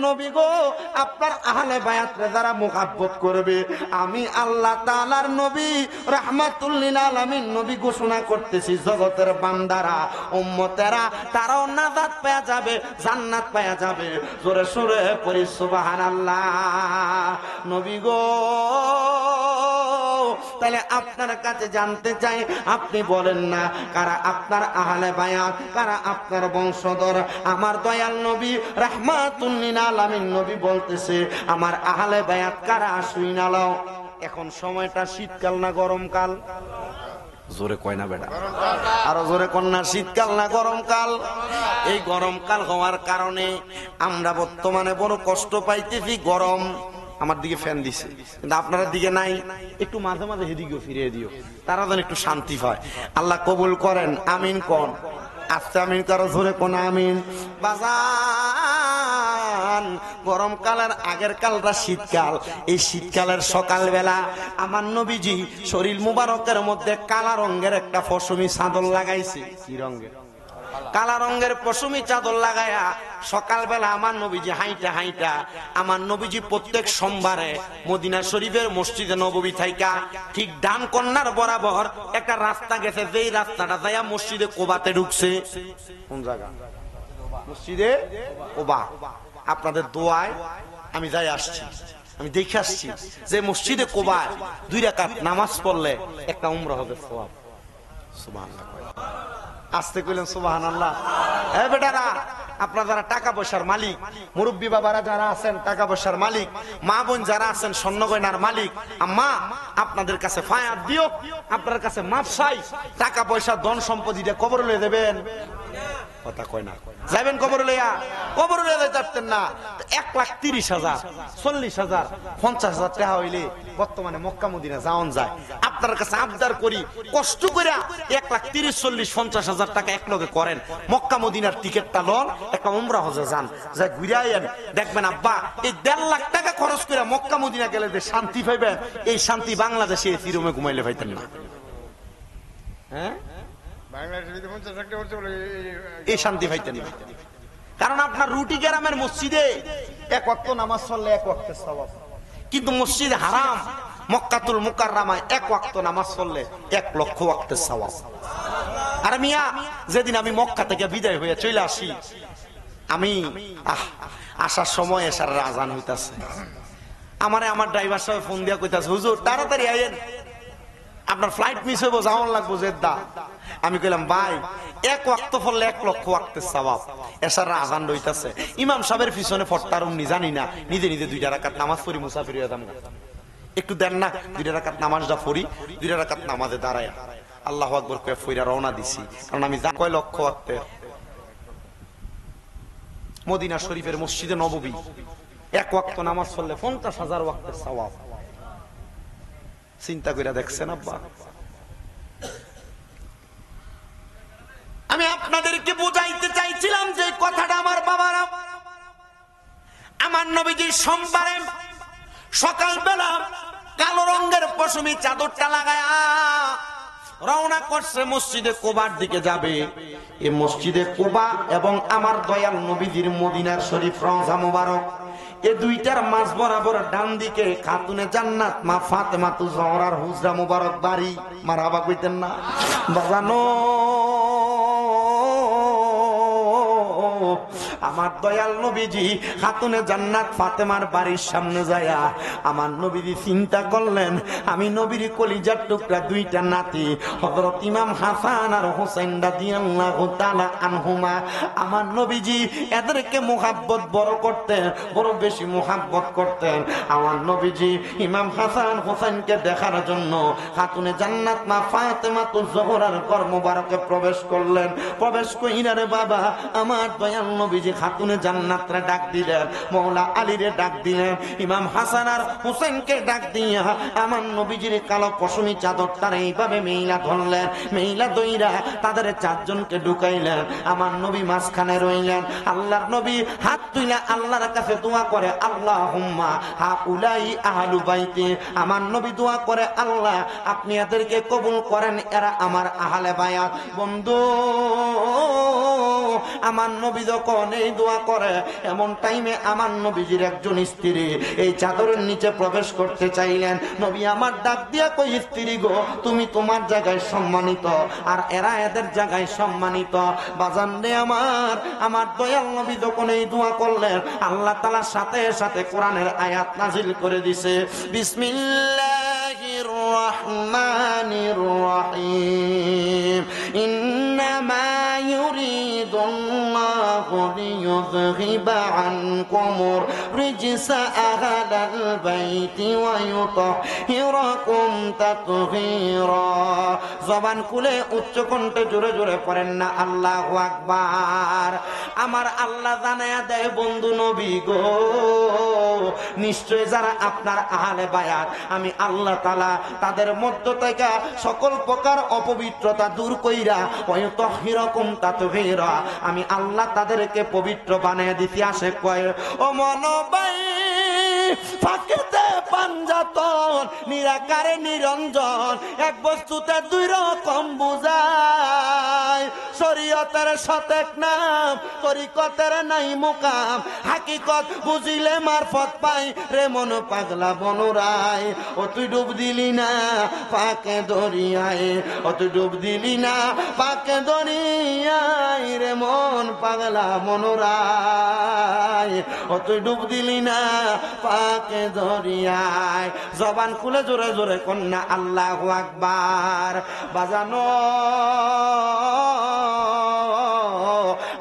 নবী গো, আপনার আহলে বায়াতরে যারা মুহাব্বত করবে, আমি আল্লাহ তাআলার নবী রাহমাতুল লিল আলামিন নবী ঘোষণা করতেছি, জগতের বান্দারা উম্মতেরা তারাও নাজাত পেয়ে যাবে, জান্নাত পেয়ে যাবে। জোরে সুরে পড়ি সুবহানাল্লাহ। নবী গো, তাহলে আপনার কাছে জানতে চাই, আপনি বলেন না কারা আপনার আহলে বায়াত, কারা আপনার বংশধর? আমার দয়াল নবী রাহমাতুল লিল আলামিন নবী বলতেছে, আমার আহলে বায়াত কারা শুইনা লও। এখন সময়টা শীতকাল না গরমকাল? জোরে কয় না বেটা, আরো জোরে কন্যা, শীতকাল না গরমকাল? এই গরমকাল হওয়ার কারণে আমরা বর্তমানে বড় কষ্ট পাইতেছি। গরম, আমার দিকে ফ্যান দিছে কিন্তু আপনার দিকে নাই, একটু মাঝে মাঝে হেদিকেও ফিরিয়ে দিও, তারা যেন একটু শান্তি পায়। আল্লাহ কবুল করেন, আমিন কোন। আচ্ছা আমিন কারো জোরে কোন আমিন। বাজান, গরমকালের আগের কালটা শীতকাল। এই শীতকালের সকালবেলা আমার নবীজি শরীর মুবারকের মধ্যে কালা রঙের একটা পশমি চাদর লাগাইছে। কি রঙের? কালা রঙের পশমি চাদর লাগায়া সকালবেলা আমার নবীজি হাইটা হাইটা, আমার নবীজি প্রত্যেক সোমবারে মদিনা শরীফের মসজিদে নববী থাইকা ঠিক ডান কন্যার বরাবর একটা রাস্তা গেছে, যেই রাস্তাটা যাইয়া মসজিদে কোবাতে ঢুকছে। কোন জায়গা? মসজিদে কোবা। আপনাদের দোয়ায় আমি যাই আসছি, আমি দেখে আসছি যে মসজিদে কোবায় 2 রাকাত নামাজ পড়লে একটা উমরা হবে সওয়াব। সুবহানাল্লাহ। আসতে কইলেন সুবহানাল্লাহ। এ বেটারা, আপনারা যারা টাকা পয়সার মালিক, মুরব্বী বাবারা যারা আছেন টাকা পয়সার মালিক, মা বোন যারা আছেন স্বর্ণ গয়নার মালিক, আম্মা আপনাদের কাছে ফায়াত দিও, আপনার কাছে মাপ চাই। টাকা পয়সা ধন সম্পত্তিটা কবর লয়ে দেবেন, কথা কয় না, যাবেন কবর লইয়া? কবর লইয়া যাইতেন না। 1,30,000, 40,000, 50,000 টাকা হইলে বর্তমানে মক্কা মদিনা যাওন যায়। আপনার কাছে আবদার করি, কষ্ট করে 1,30,000, 40,000, 50,000 টাকা একলগে করেন, মক্কা মদিনার টিকিটটা লন, একটা উমরা হজে যান, যাই ঘুরে আইয়েন। দেখবেন আব্বা, এই 1.5 লাখ টাকা খরচ করে মক্কা মদিনা গেলে যে শান্তি পাইবেন, এই শান্তি বাংলাদেশে তিরুমে ঘুমাইলে পাইতেন না। হ্যাঁ, এই শান্তি পাইতেন না। কারণ আপনার রুটি গ্রামের মসজিদে 1 ওয়াক্ত নামাজ পড়লে 1 ওয়াক্তের সওয়াব, কিন্তু মসজিদে হারাম মক্কাতুল মুকাররমায় 1 ওয়াক্ত নামাজ পড়লে 1 লক্ষ ওয়াক্তের সওয়াব। আর মিয়া, যেদিন আমি মক্কা থেকে বিদায় হয়ে চলে আসি, আমি আসার সময় এসার আজান হইতাছে, আমার ড্রাইভার সাহেব ফোন দিয়া কইতাছে, হুজুর তাড়াতাড়ি আইয়েন, আপনার ফ্লাইট মিস হইব, যাওয়ার লাগবো জেদ্দা। আমি কইলাম ভাই, 1 ওয়াক্ত পড়লে 1 লক্ষ ওয়াক্তের সওয়াব। এসার আজান হইতাছে, ইমাম সাহেবের পিছনে ফট্টারুম নি জানি না, নিজে নিজে 2 রাকাত নামাজ পড়ি, মুসাফির হয়ে যাম, একটু দেন না 2 রাকাত নামাজটা পড়ি। 2 রাকাত নামাজে দাঁড়ায় আল্লাহু আকবার কয়ে ফইরা রওনা দিছি, কারণ আমি জানি কয় লক্ষ ওয়াক্তের। মদিনা শরীফের মসজিদে নববী 1 ওয়াক্ত নামাজ পড়লে 50,000 ওয়াক্তের সওয়াব। চিন্তা করে দেখছেন আব্বা? আমি আপনাদেরকে বুঝাইতে চাইছিলাম যে কথাটা, আমার বাবারা, আমার নবীজি সোমবারে সকালবেলা কালো রঙের পশমি চাদরটা লাগায়া রওনা করছে, মসজিদে কোবার দিকে যাবে। এই মসজিদে কোবা এবং আমার দয়াল নবীজির মদিনার শরীফ রওজা মুবারক, এই দুইটার মাঝ বরাবর ডান দিকে খাতুনে জান্নাত মা ফাতেমাতুজ জহরার হুজরা মুবারক বাড়ি। মারহাবা কইতেন না বাজানো? আমার দয়াল নবীজি খাতুনে জান্নাত ফাতেমার বাড়ির সামনে যায়া আমার নবীজি চিন্তা করলেন, আমি নবীর কলিজার টুকরা 2টা নাতি হযরত ইমাম হাসান আর হোসেন রাদিয়াল্লাহু তাআলা আনহুমা, আমার নবীজি এদেরকে মুহাব্বত বড় করতেন, বড় বেশি মুহাব্বত করতেন। আমার নবীজি ইমাম হাসান হোসেনকে দেখার জন্য খাতুনে জান্নাত মা ফাতেমাতুজ জোহরার ঘর মুবারকে প্রবেশ করলেন। প্রবেশ কইরা রে বাবা, আমার দয়াল নবীজি খাতুনে জান্নাতরে ডাক দিলেন, মওলা আলীরে ডাক দিলেন, ইমাম হাসান আর হোসেনকে ডাক দিয়া আমার নবীজির কালো পশমি চাদরটার এইভাবে মেইলা ধরলেন, মেইলা দইরা তাদের 4 জনকে ঢুকাইলেন। আমার নবী মাঝখানে রইলেন। আল্লাহর নবী হাত তুইলা আল্লাহর কাছে দোয়া করে, আল্লাহুম্মা হাউলাই আহলু বাইতি। আমার নবী দোয়া করে, আল্লাহ আপনি এদেরকে কবুল করেন, এরা আমার আহলে বায়াত। বন্ধু, আমার নবী যখন এই দোয়া করে এমন টাইমে আমার নবীজির একজন স্ত্রী এই চাদরের নিচে প্রবেশ করতে চাইলেন। নবী আমার ডাক দিয়া কই, স্ত্রী গো, তুমি তোমার জায়গায় সম্মানিত আর এরা এদের জায়গায় সম্মানিত। বাজান রে আমার দয়াল নবী যখন এই দোয়া করলেন, আল্লাহ তাআলা সাথে সাথে কোরআনের আয়াত নাজিল করে দিছে। বিসমিল্লাহির রহমানির রহিম। ইন্নামা ইউরিদুল্লাহু লিইয়ুযহিবা আনকুমুর রিজসা আহলাল বাইতি ওয়া ইউতাহহিরাকুম তাতহীরা। জবান খুলে উচ্চ কণ্ঠে জোরে জোরে পড়েন না আল্লাহু আকবার। আমার আল্লাহ জানায়া দেয়, বন্ধু নবী গো, নিশ্চয় যারা আপনার আহলে বায়াত, আমি আল্লাহ তাআলা তাদের মধ্য থেকে সকল প্রকার অপবিত্রতা দূর কইরা ওয়ায়ুতাহহিরাকুম তাতহীরা, আমি আল্লাহ তাদেরকে পবিত্র বানায় দিতে আসে। কয় ও মনোবাই, ফাঁকেতে পাঞ্জাতন, নিরাকারে নিরঞ্জন, এক বস্তুতে দুই রকম বুঝায়। শরীয়তের সতেক নাম, তরিকতের নাই মুকাম, হাকিকত বুঝিলে মারফত পাই রে মন পাগলা বনুরাই। ও তুই ডুব দিলি না পাকে দরিয়ায়, ও তুই ডুব দিলি না পাকে দরিয়ায় রে মন পাগলা বনুরাই, ও তুই ডুব দিলি না পাকে দরিয়ায়। জবান খুলে জোরে জোরে কন্যা আল্লাহু আকবার। বাজানো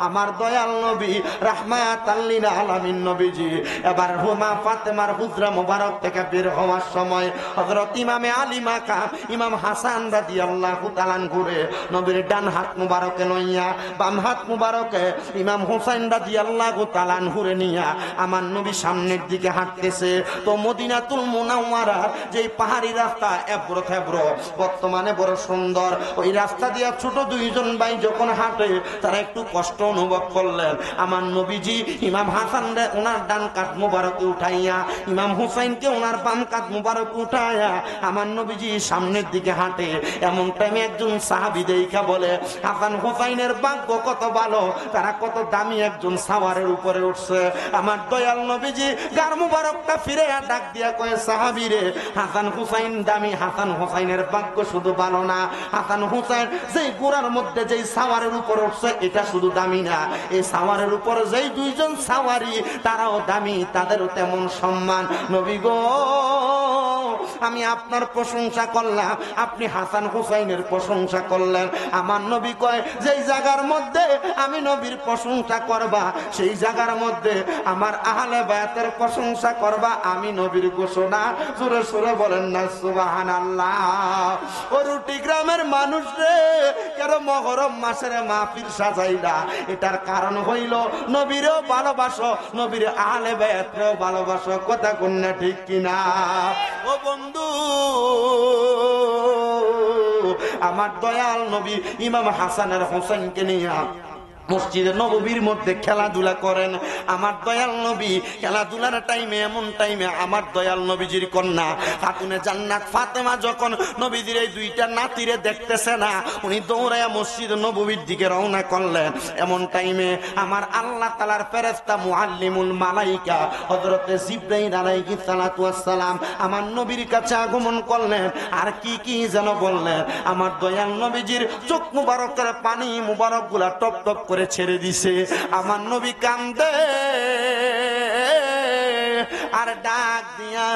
আমার দয়াল নবী রাহমাতাল লিল আলামিন নবীজি এবার হুমা ফাতেমার হুজরা মোবারক থেকে বের হওয়ার সময় হযরত ইমামে আলী মাকা ইমাম হাসান রাদিয়াল্লাহু তাআলা ঘুরে নবীর ডান হাত মুবারকে লইয়া বাম হাত মুবারকে ইমাম হুসাইন রাদিয়াল্লাহু তাআলা ঘুরে নিয়া আমার নবী সামনের দিকে হাঁটতেছে। তো মদিনাতুল মুনাওয়ারার যে পাহাড়ি রাস্তা এবড়ো থেবড়ো, বর্তমানে বড় সুন্দর, ওই রাস্তা দিয়া ছোট দুইজন ভাই যখন হাঁটে তারা একটু কষ্ট অনুভব করলেন। আমার নবীজি ইমাম হাসান রে ওনার ডান কাঁধ মুবারকে উঠাইয়া, ইমাম হুসাইনকে ওনার বাম কাঁধ মুবারকে উঠাইয়া আমার নবীজি সামনের দিকে হাঁটে। এমন টাইমে একজন সাহাবী দেখা বলে, হাসান হুসাইনের ভাগ্য কত ভালো, তারা কত দামি একজন সাওয়ারের উপরে উঠছে। আমার দয়াল নবীজি গার মুবারকটা ফিরে ডাক দিয়া কয়ে, সাহাবী রে, হাসান হুসাইন দামি, হাসান হুসাইনের ভাগ্য শুধু ভালো না, হাসান হুসাইন যেই ঘোড়ার মধ্যে যেই সাওয়ারের উপর উঠছে এটা শুধু দামি না, এই সাওয়ারের উপর যেই দুইজন সাওয়ারি তারাও দামি, তাদেরও তেমন সম্মান। নবী গো, আমি আপনার প্রশংসা করলাম, আপনি হাসান হুসাইনের প্রশংসা করলেন। আমার নবী কয়, যেই জায়গার মধ্যে আমি নবীর প্রশংসা করবা সেই জায়গার মধ্যে আমার আহলে বায়াতের প্রশংসা করবা, আমি নবীর ঘোষণা। জোরে সোরে বলেন না সুবহানাল্লাহ। ও রুটি গ্রামের মানুষ রে, কেন মুহররম মাসের মাহফিল সাজাইলা? এটার কারণ হইল নবীরও ভালোবাসো, নবীর আহলে বায়াতকেও ভালোবাসো। কথা কন্যা ঠিক কিনা? ও বন্ধু, আমার দয়াল নবী ইমাম হাসান আর হোসেনকে নিয়ে মসজিদে নববীর মধ্যে খেলাধুলা করেন। আমার দয়াল নবী খেলাধুলার টাইমে, এমন টাইমে আমার দয়াল নবীজির কন্যা খাতুনে জান্নাত ফাতেমা যখন নবীজির এই দুইটা নাতিরে দেখতেছে না, উনি দৌড়ায়া মসজিদ নববীর দিকে রওনা করলেন। এমন টাইমে আমার আল্লাহ তাআলার ফেরেশতা মুআল্লিমুল মালাইকা হযরতে জিবরাইল আলাইহিস সালাতু ওয়াস সালাম আমার নবীর কাছে আগমন করলেন। আর কি কি যেন বললেন। আমার দয়াল নবীজির চোখ মুবারকের পানি মুবারকগুলা টপ টপ করে ছেড়ে দিছে। আমার নবী কান্দে আর ডাক দিয়া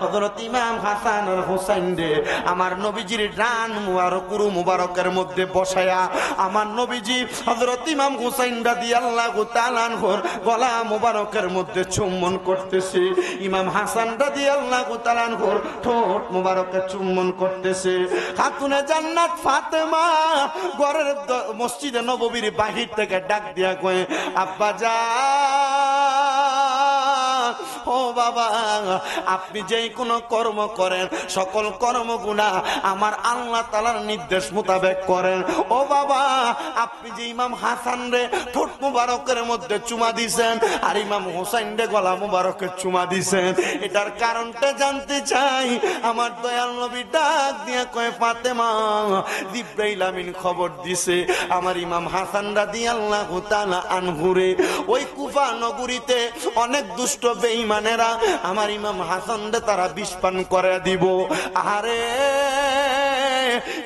হযরত ইমাম হাসান আর হোসেন রে আমার নবীজির ডান মুবারক কুরু মুবারকের মধ্যে বসায়া আমার নবীজি হযরত ইমাম হুসাইন রাদিয়াল্লাহু তাআলা আনহুর গলা মুবারকের মধ্যে চুম্বন করতেছে। ইমাম হাসান রাদিয়াল্লাহু তাআলা আনহুর ঠোঁট মুবারকে চুম্বন করতেছে। খাতুনে জান্নাত ফাতেমা ঘরের মসজিদে নববীর বাহির থেকে ডাক দিয়া কয়, আব্বা জান ও বাবা, আপনি যেই কোনো কর্ম করেন সকল কর্মগুনা আমার আল্লাহ তাআলার নির্দেশ মোতাবেক করেন। ও বাবা, আপনি যে ইমাম হাসান রে ঠোঁট মুবারকের মধ্যে চুমা দিছেন আর ইমাম হোসেন রে গলা মুবারকে চুমা দিছেন, এটার কারণটা জানতে চাই। আমার দয়াল নবী ডাক দিয়া কয়, ফাতেমা, জিবরাইল আমিন খবর দিছে আমার ইমাম হাসান রাদিয়াল্লাহু তাআলা আনহু রে ওই কুফা নগরীতে অনেক দুষ্ট বেঈমানেরা আমার ইমাম হাসান রে তারা বিষ পান করে দিব। আরে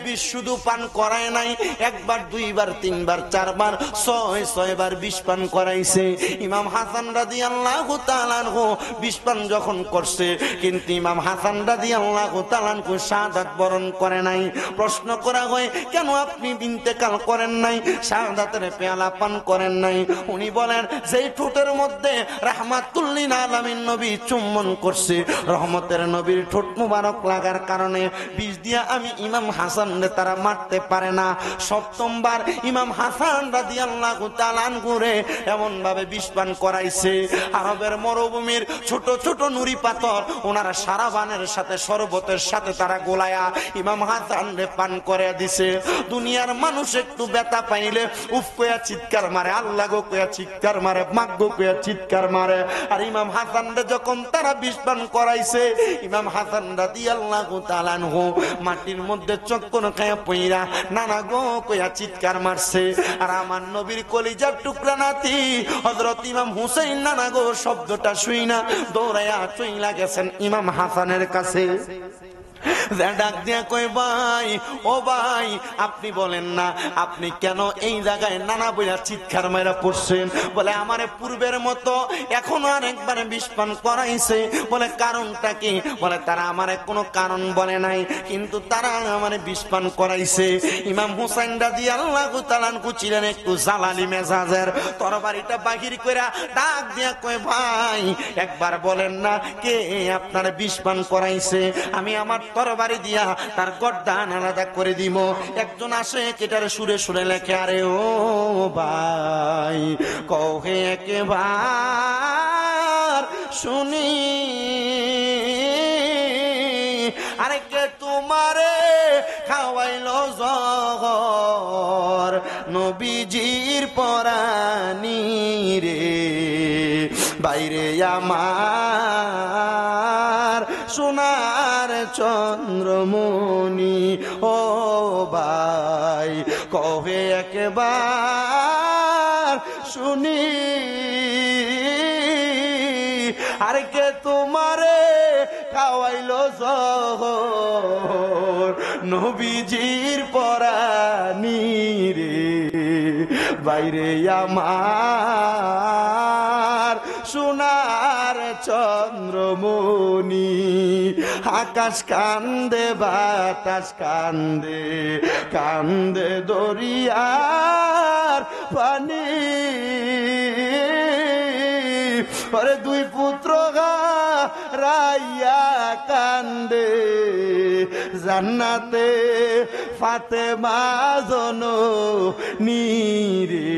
বিষ শুধু পান করায় নাই, একবার, দুইবার, তিনবার, চারবার, ছয় বার বিষ পান করাইছে। ইমাম হাসান রাদিয়াল্লাহু তাআলা আনহু বিষ পান যখন করছে, কিন্তু ইমাম হাসান রাদিয়াল্লাহু তাআলা আনহু শাহাদাত বরণ করে নাই। প্রশ্ন করা হয়, কেন আপনি ইন্তেকাল করেন নাই, শাহাদাতের পেয়ালা পান করেন নাই? উনি বলেন, যেই ঠোঁটের মধ্যে রাহমাতুল লিল আলামিন নবী চুম্বন করছে, রহমতের নবীর ঠোঁট মুবারক লাগার কারণে বিষ দিয়া আমি ইমাম হাসান রে তারা মারতে পারে না। সপ্তমবার ইমাম হাসান রাদিয়াল্লাহু তাআলা আনহু রে এমন ভাবে বিষ পান করাইছে, আরবের মরুভূমির ছোট ছোট নুরি পাথর ওনারা সারাবানের সাথে শরবতের সাথে তারা গোলায়া ইমাম হাসান রে পান করে দিছে। দুনিয়ার মানুষ একটু ব্যথা পাইলে উফ কইয়া চিৎকার মারে, আল্লাহ গো কইয়া চিৎকার মারে, মাগ গো কইয়া চিৎকার মারে। আর ইমাম হাসান রে যখন তারা বিষ পান করাইছে, ইমাম হাসান রাদিয়াল্লাহু তাআলা আনহু মাটির মধ্যে চক্কর খায়া পইরা নানা গো কইয়া চিৎকার মারছে। আর আমার নবীর কলিজার টুকরা নাতি হযরত ইমাম হুসাইন নানা গো শব্দটা শুই না দৌড়াইয়া চইলা গেছেন ইমাম হাসানের কাছে। ডাক দিয়া কয়, ভাই, ও ভাই, আপনি বলেন না আপনি কেন এই জায়গায় নানা বইয়া চিৎকার মাইরা পড়ছেন? বলে, আমারে পূর্বের মতো এখনো আরেকবার বিষ পান করাইছে। বলে, কারণটা কি? বলে, তারা আমারে কোনো কারণ বলে নাই, কিন্তু তারা আমারে বিষ পান করাইছে। ইমাম হুসাইন রাদিয়াল্লাহু তাআলা আনহু ছিলেন একটু জালালি মেজাজের, তরবারিটা বাহির কইরা ডাক দিয়া কয়, ভাই, একবার বলেন না কে আপনারে বিষ পান করাইছে? আমি আমার তরবারি দিয়া তার গর্দান আলাদা করে দিব। একজন আসে কেটারে সুরে সুরে লেখে, আরে ও ভাই, কহে একবার শুনি, আরে কে তোমারে খাওয়াইলো জহর নবীজির পরানি রে, বাইরে আমার সোনার চন্দ্রমণি, ও ভাই, কবে একবার শুনি, আর কে তোমারে খাওয়াইলো জহর নবীজির পরানি রে, বাইরে আমার সোনার চন্দ্রমণি। আকাশ কান্দে, বাতাস কান্দে, কান্দে দরিয়ার পানি, পরে দুই পুত্র রাইয়া কান্দে, জান্নাতে ফাতেমা জননী রে,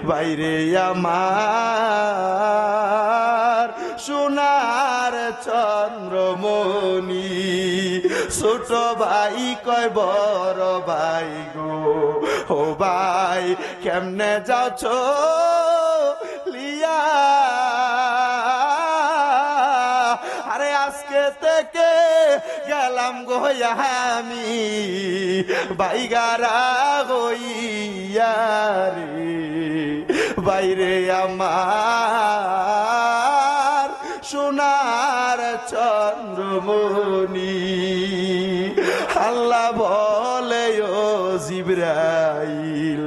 বাইরে আমার সোনার চন্দ্রমণি। ছোট ভাই কয়, বড় ভাই গো, ও ভাই, কেমনে যাচ্ছ লিয়া? আরে আজকে থেকে গেলাম গো আমি বাইগারা হইয়া রে, বাইরে আমার সোনার চন্দ্রমণি। আল্লাহ বলে, ও জিবরাইল,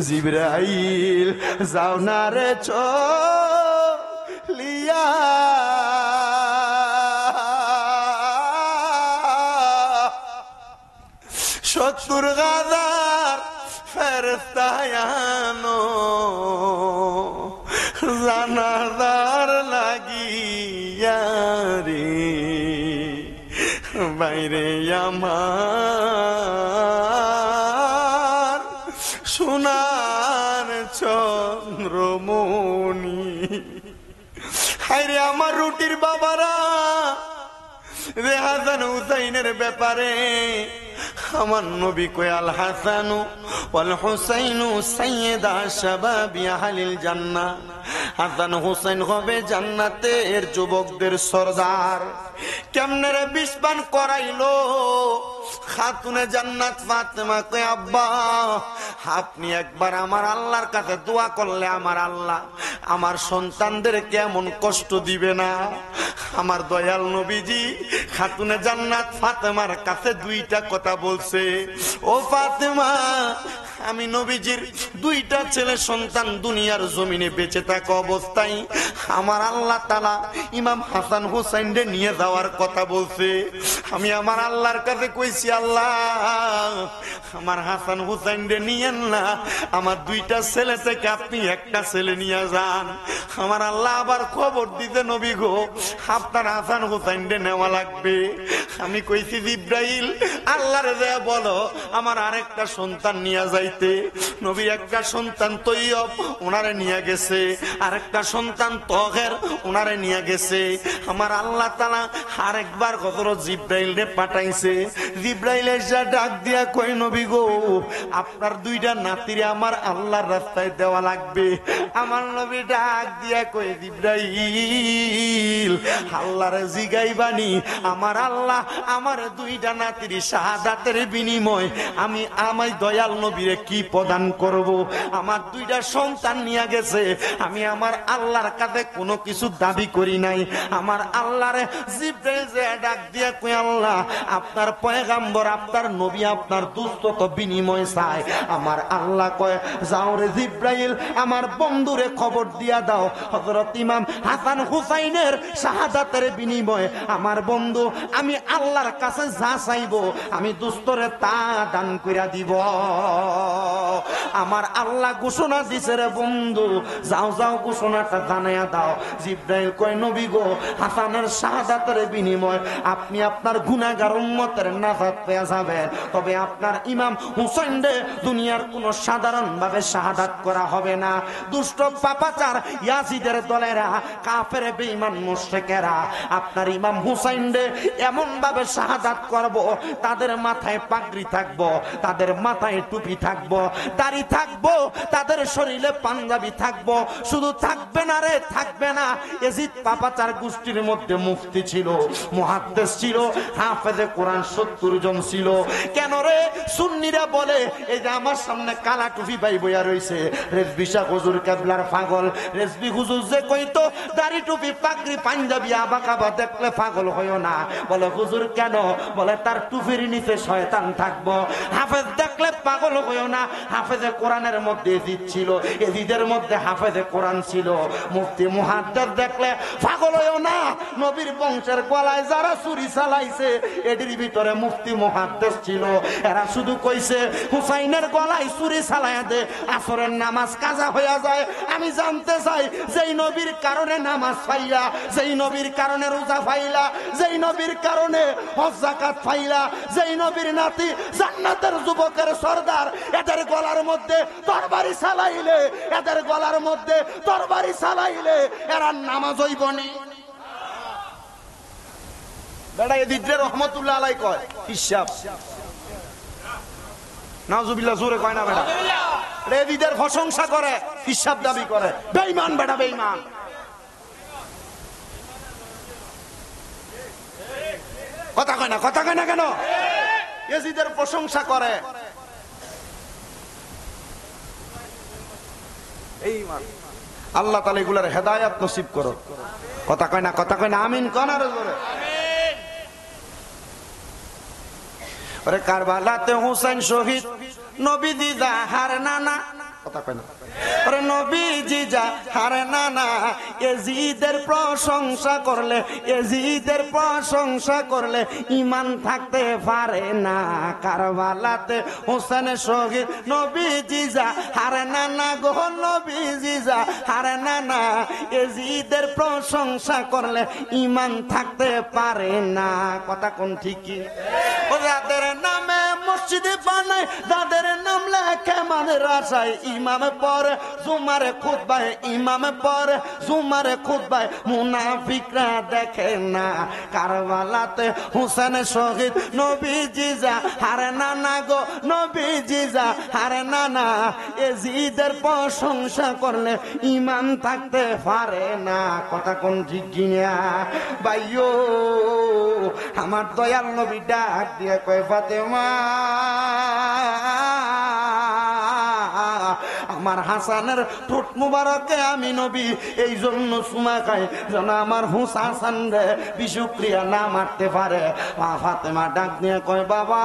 জিবরাইল, যাও না রে চলিয়া, সত্তর হাজার ফেরেশতায়ানো জানাজার লাগিয়া রে, বাইরে আমার সোনার চন্দ্রমণি। হায়রে আমার রুটির বাবারা, রে হাসান হুসাইনের ব্যাপারে আমার নবী কয় আল হাসানু ওয়াল হুসাইনু সাইয়্যিদা শাবাবি আহলিল জান্নাহ। হাসান হুসাইন হবে জান্নাতের যুবকদের সরদার। কেমনে রে বিস্বান করাইলো? খাতুনে জান্নাত ফাতেমা কয় আব্বা আপনি একবার আমার আল্লাহর কাছে দোয়া করলে আমার আল্লাহ আমার সন্তানদের কেমন কষ্ট দিবে না। আমার দয়াল নবীজি খাতুনে জান্নাত ফাতেমার কাছে দুইটা কথা বলছে, ও ফাতেমা আমি নবীজির দুইটা ছেলে সন্তান দুনিয়ার জমিনে বেঁচে থাকা অবস্থায় আমার আল্লাহ তাআলা ইমাম হাসান হুসাইনকে নিয়ে যাওয়ার কথা বলছে। আমি আমার আল্লাহর কাছে কইছি আল্লাহ আমার হাসান হুসাইনকে নিয়েন না, আমার দুইটা ছেলে থেকে আপনি একটা ছেলে নিয়ে যান। আমার আল্লাহ আবার খবর দিতে নবী গো আপনার হাসান হুসাইনকে নেওয়া লাগবে। আমি কইছি জিব্রাইল আল্লাহরে যা বলো আমার আরেকটা সন্তান নিয়ে যাইতে। নবী একটা সন্তান তৈয়ব ওনারে নিয়ে গেছে, আরেকটা সন্তান তহের ওনারে নিয়ে গেছে। আমার আল্লাহ তাআলা আরেকবার হযরত জিব্রাইলকে পাঠাইছে। জিব্রাইল এসে ডাক দিয়া কই নবী গো আপনার দুইটা নাতিরে আমার আল্লাহর রাস্তায় দেওয়া লাগবে। আমার নবী ডাক দিয়া কই জিব্রাইল আল্লাহরে জিগাইবানি আমার আল্লাহ আমার দুইটা নাতির শাহাদাতের বিনিময় আমি আমায় দয়াল নবীরে কি প্রদান করব? আমার দুইটা সন্তান নিয়ে গেছে, আমি আমার আল্লাহর কাছে কোনো কিছু দাবি করি নাই। আমার আল্লাহরে জিব্রাইল যে ডাক দিয়া কই আল্লাহ আপনার পয়গাম্বর আপনার নবী আপনার দুস্থত বিনিময় চায়। আমার আল্লাহ কয় যাও রে জিব্রাইল আমার বন্ধুরে খবর দিয়া দাও হযরত ইমাম হাসান হুসাইনের শাহাদাতের বিনিময়ে আমার বন্ধু আমি আল্লাহর কাছে যা চাইবো আমি দুস্থরে তা দান কইরা দিব। আমার আল্লাহ ঘোষণা দিছে রে বন্ধু যাও যাও ঘোষণাটা জানাইয়া দাও। জিব্রাইল কয় নবী গো হাসানের শাহাদাতের বিনিময় আপনি আপনার গুনাহগার উম্মতের নাজাত পেয়ে যাবেন, তবে আপনার ইমাম হুসাইন রে দুনিয়ার কোন সাধারণ ভাবে শাহাদাত করা হবে না। দুষ্ট পাপাচার ইয়াজিদের দলেরা কাফের বেঈমান মুশরিকেরা আপনার ইমাম হুসাইন রে এমন ভাবে শাহাদাত করব তাদের মাথায় পাগড়ি থাকবো, তাদের মাথায় টুপি থাকবো, দাড়ি থাকবো, তাদের শরীরে পাঞ্জাবি থাকবো। শুধু থাকবে না রে থাকবে না, এজিদ পাপাচার গোষ্ঠীর মধ্যে মুফতি ছিল, মুহাদ্দিস ছিল, হাফেজে কোরআন 70 জন ছিল। কেন রে সুন্নিরা বলে এই যে আমার সামনে কালা টুপি ভাই বইয়া রইছে রেজবি শাহ হুজুর কেবলার পাগল। রেজবি হুজুর যে কইতো দাড়ি টুপি পাগড়ি পাঞ্জাবি আবাকাবা দেখলে পাগল হইও না। বলে হুজুর কেন? বলে তার টুপির নিচে শয়তান থাকবো। হাফেজ দেখলে পাগল হইও না, হাফেজে কোরআনের মধ্যে এজিদ ছিল, এজিদের মধ্যে হাফেজে কোরআন ছিল। মুফতি মুহাদ্দিস দেখলে পাগল হইও না, নবীর বংশের গলায় যারা ছুরি চালাইছে এটির ভিতরে মুফতি মুহাদ্দিস ছিল। এরা শুধু কইছে হুসাইনের গলায় ছুরি চালাইয়া দে আসরের নামাজ কাজা হইয়া যায়। আমি জানতে চাই যেই নবীর কারণে নামাজ পাইলা, যেই নবীর কারণে রোজা পাইলা, যেই নবীর কারণে হজ যাকাত পাইলা, যেই নবীর নাতি জান্নাতের যুবকের সরদার, এদের গলার মধ্যে তরবারি চালাইলে, এদের গলার মধ্যে তরবারি চালাইলে এরা নামাজ হইবনি। বেটা এদিকে রহমতুল্লাহ আলাই কয় হিসাব নাউজুবিল্লাহ জোরে কয় না বেটা, এদিদের প্রশংসা করে হিসাব দাবি করে। বেঈমান বেটা বেঈমান। কথা কয় না, কথা কয় না কেন? এজিদের প্রশংসা করে আল্লাহ তাআলা এগুলার হেদায়েত নসিব করো। কথা কয় না, কথা কয় না, আমিন কোন আর জোরে। আরে কারবালাতে হুসাইন শহীদ নবীজি জাহার নানা, কথা কয় না, আরে নবীজি জাহার নানা এজিদের প্রশংসা করলে, এজিদের প্রশংসা করলে ঈমান থাকতে পারে না। কারবালাতে হুসাইন শহীদ নবীজি জাহার নানা গো, নবীজি জাহার নানা এজিদের প্রশংসা করলে ঈমান থাকতে পারে না। কথা কোন ঠিকই? ওদের নামে মসজিদে বানায় যাদের নাম লেখে মাদ্রাসায় ইমাম পড়ে জুমারে খুতবায় ইমাম পড়ে জুমারে খুতবায় মুনাফিকরা দেখে না কারবালাতে হুসেন শহীদ নবীজি যা হারে নানা গো নবীজি যা হারে নানা এজিদের প্রশংসা করলে ইমান থাকতে পারে না কথা কোন জিজ্ঞিয়া ভাইও আমার দয়াল নবী ডাক দিয়ে কয় ফাতেমা আমার হাসানের ঠোঁট মুবারকে আমি নবী এই জন্য সুমা খাই যেন আমার হাসান রে বিশুক্রিয়া না মারতে পারে। ফাতেমা ডাক দিয়ে কয় বাবা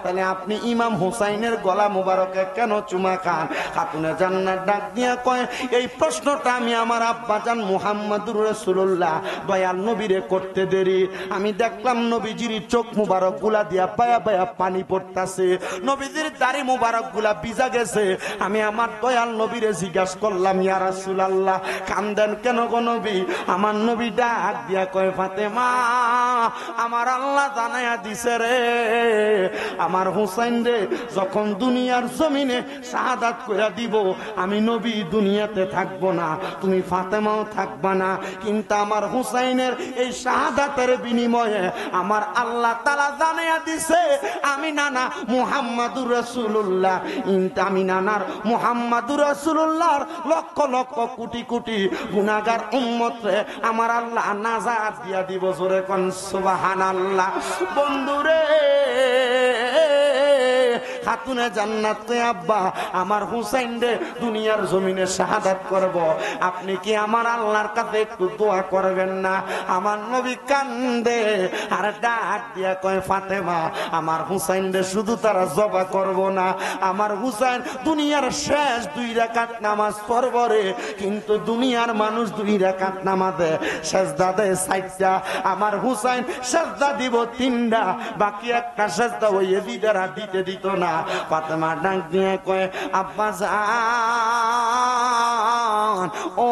তাহলে আপনি ইমাম হুসাইনের গলা মুবারকে কেন চুমা খান? খাতুনে জান্নাত ডাক দিয়ে কয় এই প্রশ্নটা আমি আমার আব্বাজান মুহাম্মদুর রাসূলুল্লাহ দয়াল নবীরে করতে দেরি আমি দেখলাম নবীজির চোখ মুবারক গুলা দিয়া পায়া পায়া পানি পড়তাছে, নবীজির দাড়ি মুবারক গুলা ভিজা গেছে। আমি আমার দয়াল নবীরে জিজ্ঞাসা করলাম ইয়া রাসূলুল্লাহ কান্দেন কেন গো নবী? আমার নবী ডাক দিয়া কয় ফাতেমা আমার আল্লাহ জানায়া দিছে রে আমার হুসাইন রে যখন দুনিয়ার জমিনে শাহাদাত কইরা দিব আমি নবী দুনিয়াতে থাকবো না, তুমি ফাতেমাও থাকবা না, কিন্তু আমার হুসাইনের এই শাহাদাতের বিনিময়ে আমার আল্লাহ তাআলা জানায়া দিছে আমি নানা মুহাম্মাদুর রাসূলুল্লাহ আমি নানার মুহাম্মাদুর রাসূলুল্লাহর লক্ষ লক্ষ কোটি কোটি গুনাহগার উম্মত রে আমার আল্লাহ নাজাত দিয়া দিব। জোরে কোন সুবহানাল্লাহ। বন্ধুরে খাতুনে জান্নাত কয় আব্বা আমার হুসাইন রে দুনিয়ার জমিনে শাহাদাত করব, আপনি কি আমার আল্লাহর কাছে একটু দোয়া করবেন না? আমার নবী কান্দে আর ডাক দিয়া কয় ফাতেমা আমার হুসাইন রে শুধু তারা জবা করব না, আমার হুসাইন দুনিয়ার শেষ 2 রাকাত নামাজ পড়বে রে, কিন্তু দুনিয়ার মানুষ 2 রাকাত নামাজে সেজদা দেয় 4টা, আমার হুসাইন সেজদা দিব 3টা, বাকি একটা সেজদা ওই এজিদেরা দিতে দিত না। ফাতেমা ডাক দিয়ে কয় আব্বা জান ও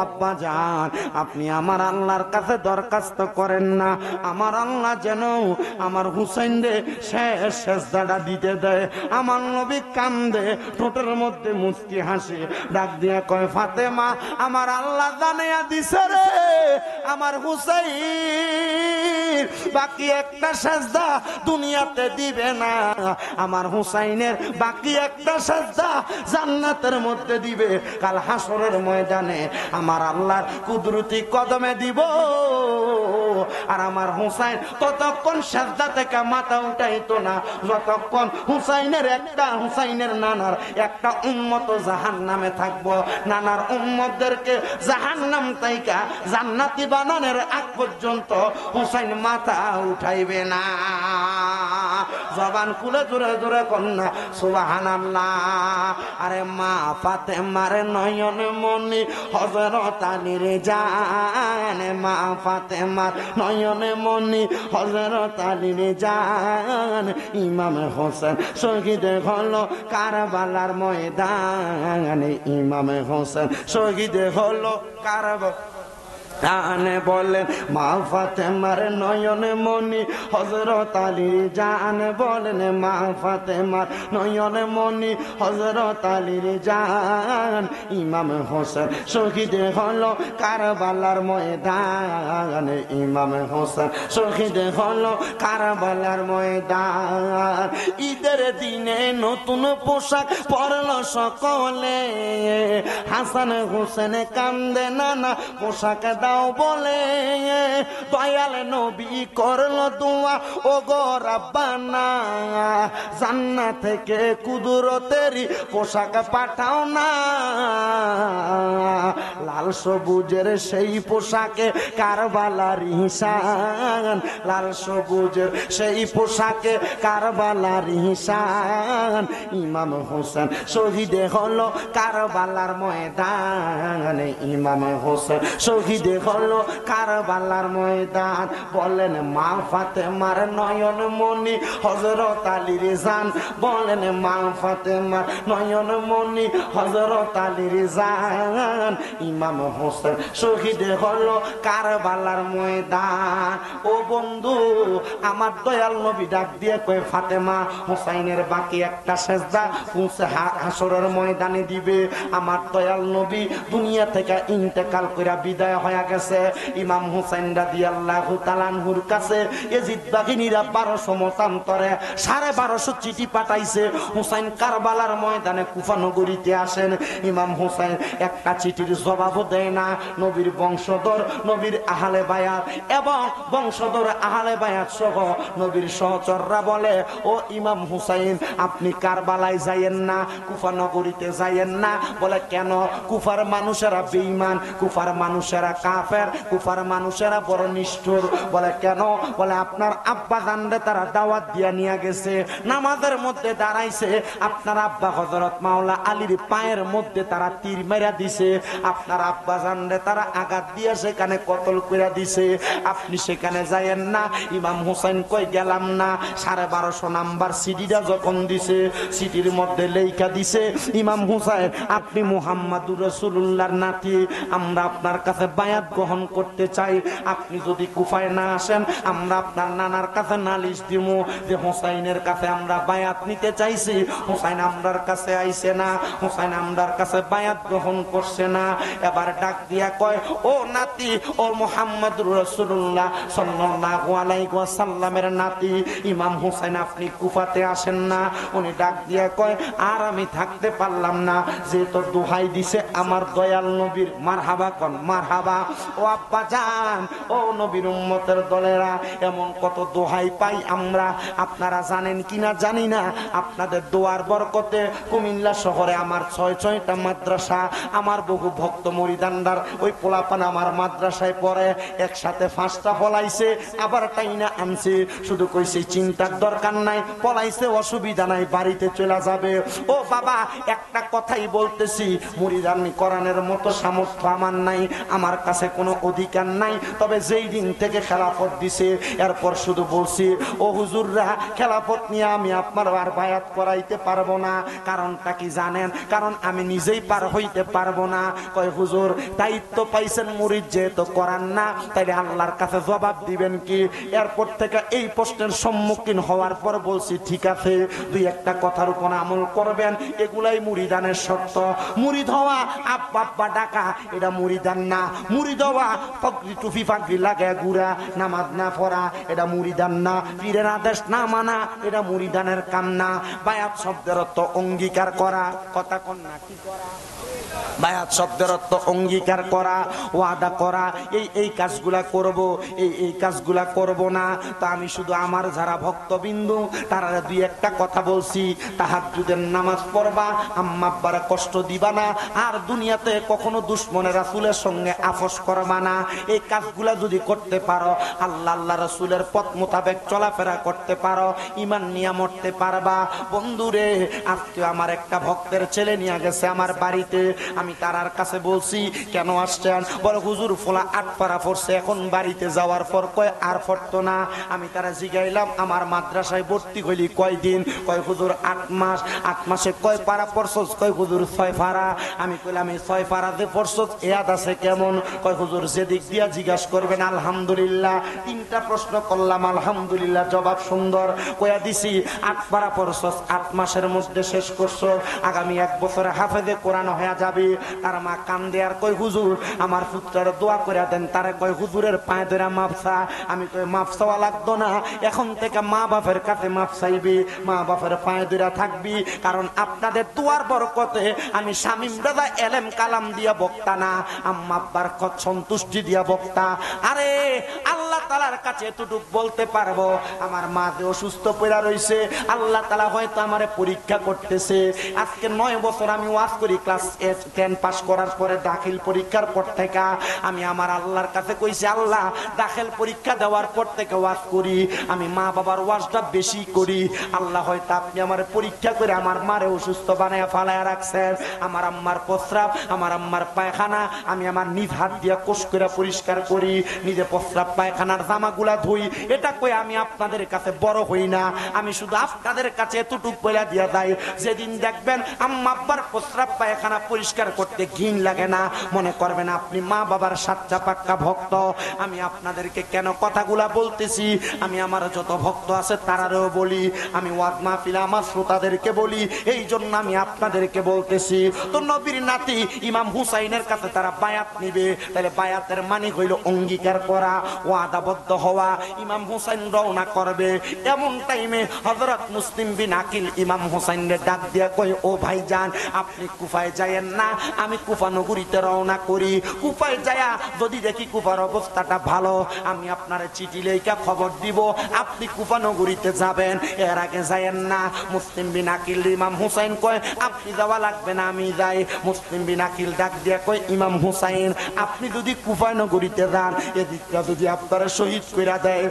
আব্বা জান আপনি আমার আল্লাহর কাছে দরখাস্ত করেন না আমার আল্লাহ যেন আমার হুসাইন রে শেষ সেজদাটা দিতে দেয়। আমার নবী কান্দে ঠোঁটের মধ্যে মুচকি হাসি ডাক দিয়ে কয় ফাতেমা আমার আল্লাহ জানাইয়া দিছে রে আমার হুসাইন বাকি একটা সেজদা দুনিয়াতে দিবে না, আমার হুসাইনের বাকি একটা সেজদা জান্নাতের মধ্যে দিবে, কাল হাসরের ময়দানে আমার আল্লাহর কুদরতি কদমে দিব। আর আমার হুসাইন ততক্ষণ সেজদা থেকে মাথা উঠাইতো না যতক্ষণ হুসাইনের নানার একটা উম্মত জাহান্নামে থাকবো, নানার উম্মতদেরকে জাহান্নাম থেকে জান্নাতি বানানোর আগ পর্যন্ত হুসাইন মাথা উঠাইবে না। জবান খুলে জোরে জোরে কন্যা সুবহানাল্লাহ। আরে মা ফাতেমার নয়ন মনি হযরত আলীর জান, মা ফাতেমার নয়ন মনি হযরত আলীর জান, ইমাম হোসেন শহীদ হলো কারবালার ময়দানে, ইমাম হোসেন শহীদ হলো কারবালার বলেন মা ফাতেমার নয়ন মনি হযরত আলী জান, বলেন মা ফাতেমার নয়ন মনি হযরত আলীর জান, ইমাম হোসেন শহীদ হলো কারবালার ময়দানে, ইমাম হোসেন শহীদ হলো কারবালার ময়দান। ঈদের দিনে নতুন পোশাক পরল সকলে, হাসান হোসেন কান্দে নানা পোশাক দাও বলে, দয়াল নবী করলো দোয়া ও গো রাব্বানা জান্নাত থেকে কুদরতেরই পোশাক পাঠাও না, লাল সবুজের সেই পোশাকে কারবালার নিশান, লাল সবুজের সেই পোশাকে কারবালার নিশান, ইমাম হোসেন শহীদ হলো কারবালার ময়দানে, ইমাম হোসেন শহীদ হলো কারবালার ময়দান। বলেন মা ফাতেমার নয়ন মনি হযরত আলীর জান, বলেন মা ফাতেমার নয়ন মনি হযরত আলীর জান, ইমাম ইমাম হোসেন শহীদ হলো কারবালার ময়দান। ও বন্ধু, আমার দয়াল নবী ডাক দিয়ে কয়, ফাতেমা হুসাইনের বাকি একটা সেজদা হাসরের ময়দানে দিবে। আমার দয়াল নবী দুনিয়া থেকে ইন্তেকাল কইরা বিদায় হয়ে গেছে। ইমাম হুসাইন রাদিয়াল্লাহু তাআলা আনহুর কাছে ইয়াজিদ বাহিনীরা 1200 মতান্তরে 1250 চিঠি পাঠাইছে। হুসাইন কারবালার ময়দানে কুফা নগরীতে আসেন। ইমাম হুসাইন একটা চিঠির জবাবও দেয় না। নবীর বংশধর, নবীর আহলে বায়াত এবং বংশধর আহলে বায়াত সহ নবীর সহচররা বলে, ও ইমাম হুসাইন, আপনি কারবালায় যাইয়েন না, কুফা নগরীতে যাইয়েন না। বলে কেন? কুফার মানুষেরা বেঈমান, কুফার মানুষেরা কাফের, কুফার মানুষেরা বড় নিষ্ঠুর। বলে কেন? বলে আপনার আব্বা জানরে তারা দাওয়াত দিয়া নিয়ে গেছে, নামাজের মধ্যে দাঁড়াইছে, আপনার আব্বা হযরত মাওলা আলীর পায়ের মধ্যে তারা তীর মেরা দিছে, আপনার আব্বা জানরে তারা আঘাত দিয়ে সেখানে কতল করে দিছে, আপনি সেখানে যাইয়েন না। ইমাম হুসাইন কই গেলাম না। 1250 নাম্বার সিডিটা যখন দিছে, সিটির মধ্যে লেখা দিছে, ইমাম হুসাইন, আপনি মুহাম্মাদুর রাসূলুল্লাহর নাতি, আমরা আপনার কাছে বায়াত গ্রহণ করতে চাই। আপনি যদি কুফায় না আসেন, আমরা আপনার নানার কাছে নালিশ দিব যে হুসাইনের কাছে আমরা বায়াত নিতে চাইছি, হুসাইন আমরার কাছে আইছে না, হুসাইন আমরার কাছে বায়াত গ্রহণ করছে না। এবার ডাক দিয়া কয়, ও নাতি, ও মুহাম্মাদুর রাসূলুল্লাহ সাল্লাল্লাহু আলাইহি ওয়াসাল্লামের নাতি ইমাম হুসাইন, আপনি কুফাতে আসেন না। উনি ডাক দিয়া কয়, আর আমি থাকতে পারলাম না, যেহেতু দোহাই দিছে আমার দয়াল নবীর। মারহাবা কোন, মারহাবা। ও আব্বা জান, ও নবীর উম্মতের দলেরা, এমন কত দোহাই পাই আমরা, আপনারা জানেন কিনা জানি না। আপনাদের দোয়ার বরকতে কুমিল্লা শহরে আমার 6টা মাদ্রাসা, আমার বহু ভক্ত মুরিদানদার ওই পোলাপান আমার মাদ্রাসায় পড়ে, একসাথে 5টা পলাইছে, আবার টাইনা আনছে। শুধু কইছে চিন্তার দরকার নাই, পলাইছে অসুবিধা নাই, বাড়িতে চলে যাবে। ও বাবা, একটা কথাই বলতেছি, মুরিদানি কোরআনের মতো সামর্থ্য আমার নাই, আমার কাছে কোনো অধিকার নাই। তবে যেই দিন থেকে খেলাফত দিছে, এরপর শুধু বলছি, ও হুজুররা, খেলাফত নিয়ে আমি আপনার আর বায়াত করাইতে পারবো না। কারণটা কি জানেন? কারণ আমি নিজেই পার হইতে পারবো না। কয় হুজুর, দায়িত্ব পাইছেন মুরিদ যেহেতু করান না, তাইলে আল্লাহর কাছে জবাব দিবেন কি? এরপর থেকে এই প্রশ্নের সম্মুখীন হওয়ার পর বলছি, ঠিক আছে, দুই একটা কথার উপর আমল করবেন, এগুলাই মুরিদানের শর্ত। মুরিদ হওয়া আব্বা আব্বা ডাকা এটা মুরিদান না। মুরিদ হওয়া পাগড়ি টুপি পাগড়ি লাগে ঘুরা, নামাজ না পড়া এটা মুরিদান না। পীরের আদেশ না মানা এটা মুরিদানের কাম না। বায়াত শব্দের অর্থ অঙ্গীকার করা। কথা কন না, কি করা? বায়াত শব্দের অর্থ অঙ্গীকার করা, ওয়াদা করা, এই কাজগুলা করব, এই কাজগুলা করব না। তো আমি শুধু আমার যারা ভক্তবিন্দু তারা দুই একটা কথা বলছি, তাহাজ্জুদের নামাজ পড়বা, আম্মা আব্বারে কষ্ট দিবা না, আর দুনিয়াতে কখনো দুশমনের রাসূলের সঙ্গে আপোষ করবা না। এই কাজগুলা যদি করতে পারো, আল্লাহ রাসূলের পথ মোতাবেক চলাফেরা করতে পারো, ঈমান নিয়ে মরতে পারবা। বন্ধুরে, আজকে আমার একটা ভক্তের ছেলে নিয়ে গেছে আমার বাড়িতে, আমি তারার কাছে বলছি, কেন আসছেন? বলে হুজুর, ফোলা 8 পারা পড়ছে, এখন বাড়িতে যাওয়ার পর কয় আর পড়তো না। আমি তারা জিগাইলাম, আমার মাদ্রাসায় ভর্তি হইলি কয়দিন? কয় হুজুর 8 মাস। 8 মাসে কয় পারা পড়ছস? কয় হুজুর 6 পারা। আমি কইলাম, এই 6 পারাতে পড়ছস, ইয়াদ আছে কেমন? কয় হুজুর যেদিক দিয়া জিজ্ঞাসা করবেন আলহামদুলিল্লাহ। 3টা প্রশ্ন করলাম, আলহামদুলিল্লাহ জবাব সুন্দর কইয়া দিছি। 8 পারা পড়ছস, 8 মাসের মধ্যে শেষ করছস, আগামী 1 বছরে হাফেজে কোরআন হয়ে যাবে। তার মা কান্দে আর কয়, হুজুর আমার পুত্রের দোয়া করে দেন। তারে কয়, হুজুরের পায়ে ধরে মাপ চা। আমি কই, মাপ চাওয়া লাগতো না, এখন থেকে মা বাপের কাছে মাপ চাইবি, মা বাপের পায়ে ধরে থাকবি। কারণ আপনাদের দোয়ার বরকতে আমি শামীম দাদা এলেম কালাম দিয়া বক্তা না, আম্মা আব্বার সন্তুষ্টি দিয়া বক্তা। আরে আল্লাহ তাআলার কাছে এতটুকু বলতে পারবো, আমার মা যে অসুস্থ পড়া রইছে, আল্লাহ তাআলা হয়তো আমারে পরীক্ষা করতেছে। আজকে 9 বছর আমি ওয়াজ করি, ক্লাস 10 পাস করার পরে দাখিল পরীক্ষার পর থেকে আমি আমার আল্লাহর কাছে কইছি, আল্লাহ দাখিল পরীক্ষা দেওয়ার পর থেকে ওয়াজ করি, আমি মা বাবার ওয়াজটা বেশি করি। আল্লাহ হয়তো আপনি আমার পরীক্ষা করে আমার মারে অসুস্থ বানায় ফালায় রাখছেন। আমার আম্মার প্রস্রাব, আমার আম্মার পায়খানা আমি আমার নিজ হাত দিয়া কোষ করে পরিষ্কার করি, নিজে প্রস্রাব পায়খানা আপনার জামাগুলা ধুই, এটা কই আমি আপনাদের কাছে বড় হই না। আমি শুধু আপনাদের কাছে এতটুক বলে দিয়া যাই, যেদিন দেখবেন আম্মা আব্বার প্রস্রাব পায়খানা পরিষ্কার করতে ঘিন লাগে না, মনে করবেন আপনি মা বাবার সাচ্চা পাক্কা ভক্ত। আমি আপনাদেরকে কেন কথাগুলা বলতেছি, আমি আমার যত ভক্ত আছে তারারও বলি, আমি ওয়াজ মাহফিলে আমার শ্রোতাদেরকে বলি, এই জন্য আমি আপনাদেরকে বলতেছি। তো নবীর নাতি ইমাম হুসাইনের কাছে তারা বায়াত নিবে, তাহলে বায়াতের মানে হইল অঙ্গীকার করা, ওয়াদাবদ্ধ হওয়া। ইমাম হুসাইন রওনা করবে, এমন টাইমে হযরত মুসলিম বিন আকিল ইমাম হুসাইনের ডাক দিয়া কই, ও ভাইজান আপনি কুফায় যায়েন না, আমি কুফা নগরীতে রওনা করি। কুফায় যায়া যদি দেখি কুফার অবস্থাটা ভালো, আমি আপনার চিঠি লেখা খবর দিব, আপনি কুফা নগরীতে যাবেন, এর আগে যায়েন না। মুসলিম বিন আকিল ইমাম হুসাইন কয়, আপনি যাওয়া লাগবে না, আমি যাই। মুসলিম বিন আকিল ডাক দিয়া কয়, ইমাম হুসাইন আপনি যদি কুফা নগরীতে যান, এদিকটা যদি আপনারা শহীদ কইরা দেয়,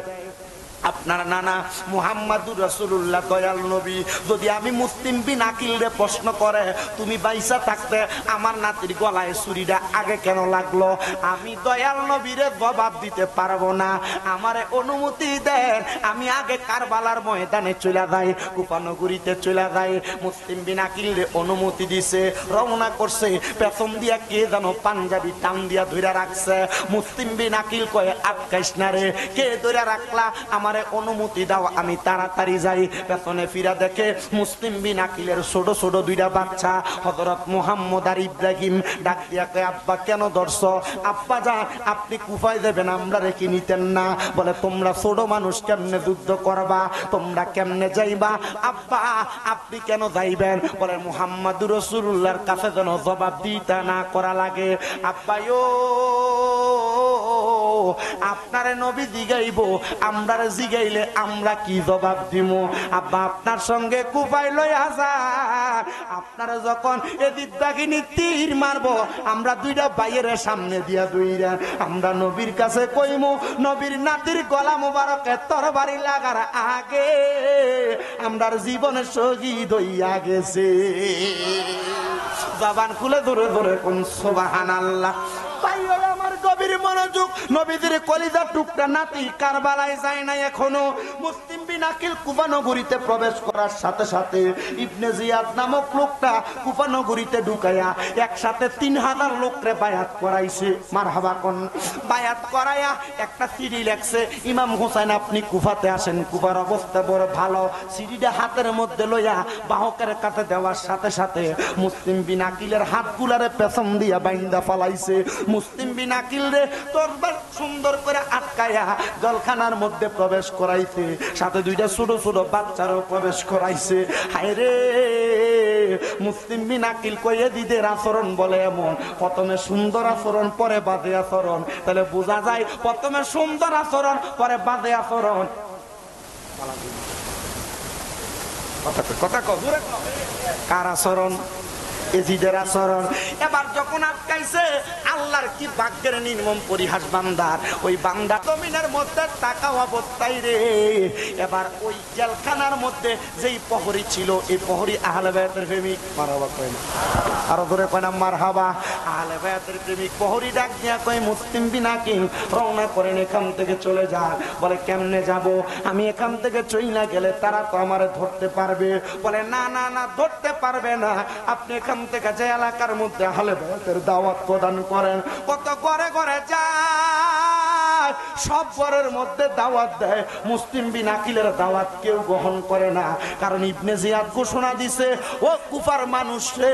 আপনার নানা মুহাম্মাদুর রাসূলুল্লাহ দয়াল নবী যদি আমি মুসলিম বিন আকিলরে প্রশ্ন করে, তুমি বাইসা থাকতে আমার নাতির গলায় ছুরিটা আগে কেন লাগলো, আমি দয়াল নবীরে জবাব দিতে পারবো না, আমারে অনুমতি দেন, আমি আগে কারবালার ময়দানে চলে যাই, কুফা নগরীতে চলে যাই। মুসলিম বিন আকিলরে অনুমতি দিছে, রওনা করছে। পেছন দিয়া কে যেন পাঞ্জাবি টান দিয়া ধইরা রাখছে। মুসলিম বিন আকিল কয়ে, আটকাইস না রে, কে ধইরা রাখলা, আমার অনুমতি দাও, আমি তাড়াতাড়ি যাই। পেছনে ফিরা দেখে মুসলিম বিন আকিলের ছোট ছোট দুইটা বাচ্চা, হযরত মুহাম্মদ আর ইব্রাহিম। ডাক দিয়া কয়, আব্বা কেন ধরছ? আব্বা যা আপনি কুফায় যাবেন, আমরা রেখে নিতেন না। বলে, তোমরা ছোট মানুষ কেমনে যুদ্ধ করবা, তোমরা কেমনে যাইবা? আব্বা আপনি কেন যাইবেন? বলে, মুহাম্মাদুর রাসূলুল্লাহর কাছে যেন জবাব দিতে না করা লাগে। আব্বা আপনারে নবী জিগাইব, আমরারে জিগাইলে আমরা কি জবাব দিব? আব্বা আপনার সঙ্গে কুফায় লইয়া যান, আপনারা যখন এদিক বাহিনী তীর মারবো, আমরা দুইটা বাইয়ের সামনে দিয়া দুইরা আমরা নবীর কাছে কইমু, নবীর নাতির গলা মোবারকে তরবারি লাগার আগে আমরার জীবনে শহীদ হইয়া গেছে। জবান খুলে ধরে ধরে কোন সুবহানাল্লাহ। আমার গভীর মনোযোগ, নবীদের কলিজার টুকরা নাতি কারবালায় যায় না এখনো। মুসলিম বিন আকিল কুফা নগরীতে প্রবেশ করার সাথে সাথে ইবনে জিয়াদ নামক লোকটা কুফা নগরীতে ঢুকাইয়া একসাথে 3000 লোকরে বায়াত করাইছে। মারহাবা কোন বায়াত করাইয়া একটা সিডি লেখছে, ইমাম হুসাইন আপনি কুফাতে আসেন, কুফার অবস্থা বড় ভালো। সিডিটা হাতের মধ্যে লইয়া বাহকের কাছে দেওয়ার সাথে সাথে মুসলিম বিন আকিলের হাতগুলারে পেছন দিয়া বাইন্দা ফালাইছে। মুসলিম বিন আকিল রে তরবার সুন্দর করে আটকায়া জলখানার মধ্যে প্রবেশ করাইছে, সাথে দুইটা ছোট ছোট বাচ্চারও প্রবেশ করাইছে। হায় রে, মুসলিম বিন আকিল কয়ে দিদের আচরণ বলে এমন, প্রথমে সুন্দর আচরণ পরে বাজে আচরণ। তাহলে বোঝা যায় প্রথমে সুন্দর আচরণ পরে বাজে আচরণ। কথা কদুরে কার আচরণ? এজিদের আচরণ। এবার যখন আটকাইছে, আল্লাহর কি ভাগ্যের নির্মম পরিহাস বান্দার। ওই বান্দা জমিনের মধ্যে টাকা অবস্থায় রে, এবার ওই জেলখানার মধ্যে যেই প্রহরী ছিল, এই প্রহরী আহলে বায়াতের প্রেমিক। মারহাবা কয় না, আরো ধরে কয় না মারহাবা। আহলে বায়াতের প্রেমিক প্রহরী ডাক দিয়া কয়, মুসলিম বিন আকিল রওনা করেন, এখান থেকে চলে যান। বলে, কেমনে যাব? আমি এখান থেকে চইলা গেলে তারা তো আমারে ধরতে পারবে। বলে, না না না, ধরতে পারবে না, আপনি এখান থেকে যে এলাকার মধ্যে আহলে বায়াতের দাওয়াত প্রদান করেন, কত ঘরে ঘরে যায়, সব ঘরের মধ্যে দাওয়াত দেয়। মুসলিম বিন আকিলের দাওয়াত কেউ গ্রহণ করে না, কারণ ইবনে জিয়াদ ঘোষণা দিছে, ও কুফার মানুষ রে,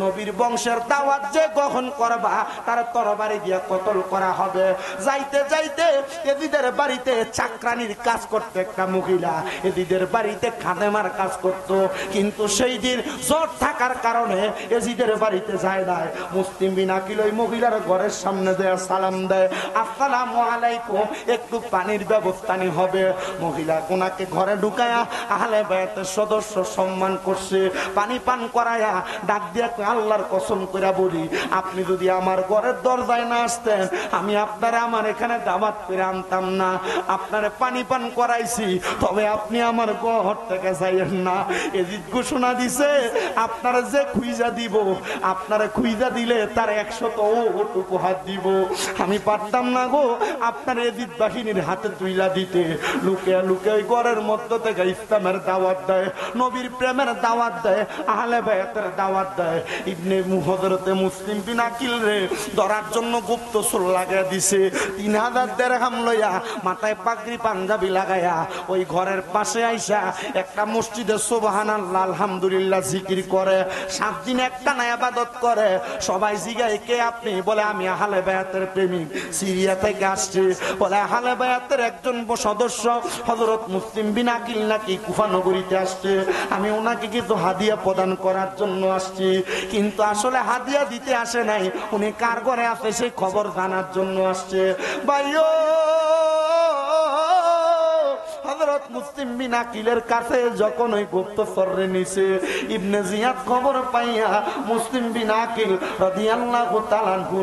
নবীর বংশের দাওয়াত যে গ্রহণ করবা তার তরবারি দিয়ে কতল করা হবে। যাইতে যাইতে এদিদের বাড়িতে চাকরানির কাজ করতে একটা মহিলা, এদিদের বাড়িতে খাদেমার কাজ করত, কিন্তু সেই দিন জ্বর থাকার কারণে এজিদের বাড়িতে যায় না। মুসলিম বিন আকিল ওই মহিলার ঘরের সামনে দেয়, সালাম দেয়, আসসালামু আলাইকুম, একটু পানির ব্যবস্থা নি হবে। মহিলা কোনাকে ঘরে ঢুকায়া আহলে বায়াতের সদস্য সম্মান করছে, পানি পান করায়া ডাক দিয়া আল্লাহর কসম করে বলি, আপনি যদি আমার ঘরের দরজায় না আসতেন, আমি আপনারা আমার এখানে দাওয়াত করে আনতাম না। আপনারে পানি পান করাইছি, তবে আপনি আমার ঘর থেকে যাইয়েন না। এজিদ ঘোষণা দিছে, আপনারা যে খুইজা দিব, আপনারা খুইজা দিলে তার 100 উপহার দিব। আমি পারতাম না গো আপনার এজিদ বাহিনীর হাতে তুইলা দিতে লুকে লুকে ওই ঘরের মধ্য থেকে ইসলামের দাওয়াত দেয়, নবীর প্রেমের দাওয়াত দেয়, আহলে বায়াতের দাওয়াত দেয়। ইবনে হযরতে মুসলিম বিন আকিল রে ধরার জন্য গুপ্তচর লাগায় দিছে। 3000 দিরহাম লইয়া মাথায় পাগড়ি পাঞ্জাবি লাগায়া ওই ঘরের পাশে আইসা একটা মসজিদে সুবহানাল্লাহ আলহামদুলিল্লাহ জিকির করে। 7 দিন একটা না ইবাদত করে। সবাই জিগায় কে আপনি? বলে আমি আহলে বায়াতের প্রেমিক, সিরিয়া থেকে আসছি। বলে আহলে বায়াতের একজন সদস্য হযরত মুসলিম বিন আকিল নাকি কুফা নগরীতে আসছে, আমি ওনাকে কিছু হাদিয়া প্রদান করার জন্য আসছি। কিন্তু আসলে হাদিয়া দিতে আসে নাই, উনি কার ঘরে আছে সেই খবর জানার জন্য আসছে। ভাইও হযরত মুসলিম বিন আকিলের কাছে যখন ওই গুপ্তচররে নিছে, ইবনে জিয়াদ খবর পাইয়া মুসলিম বিন আকিল রাদিয়াল্লাহু তাআলা আনহু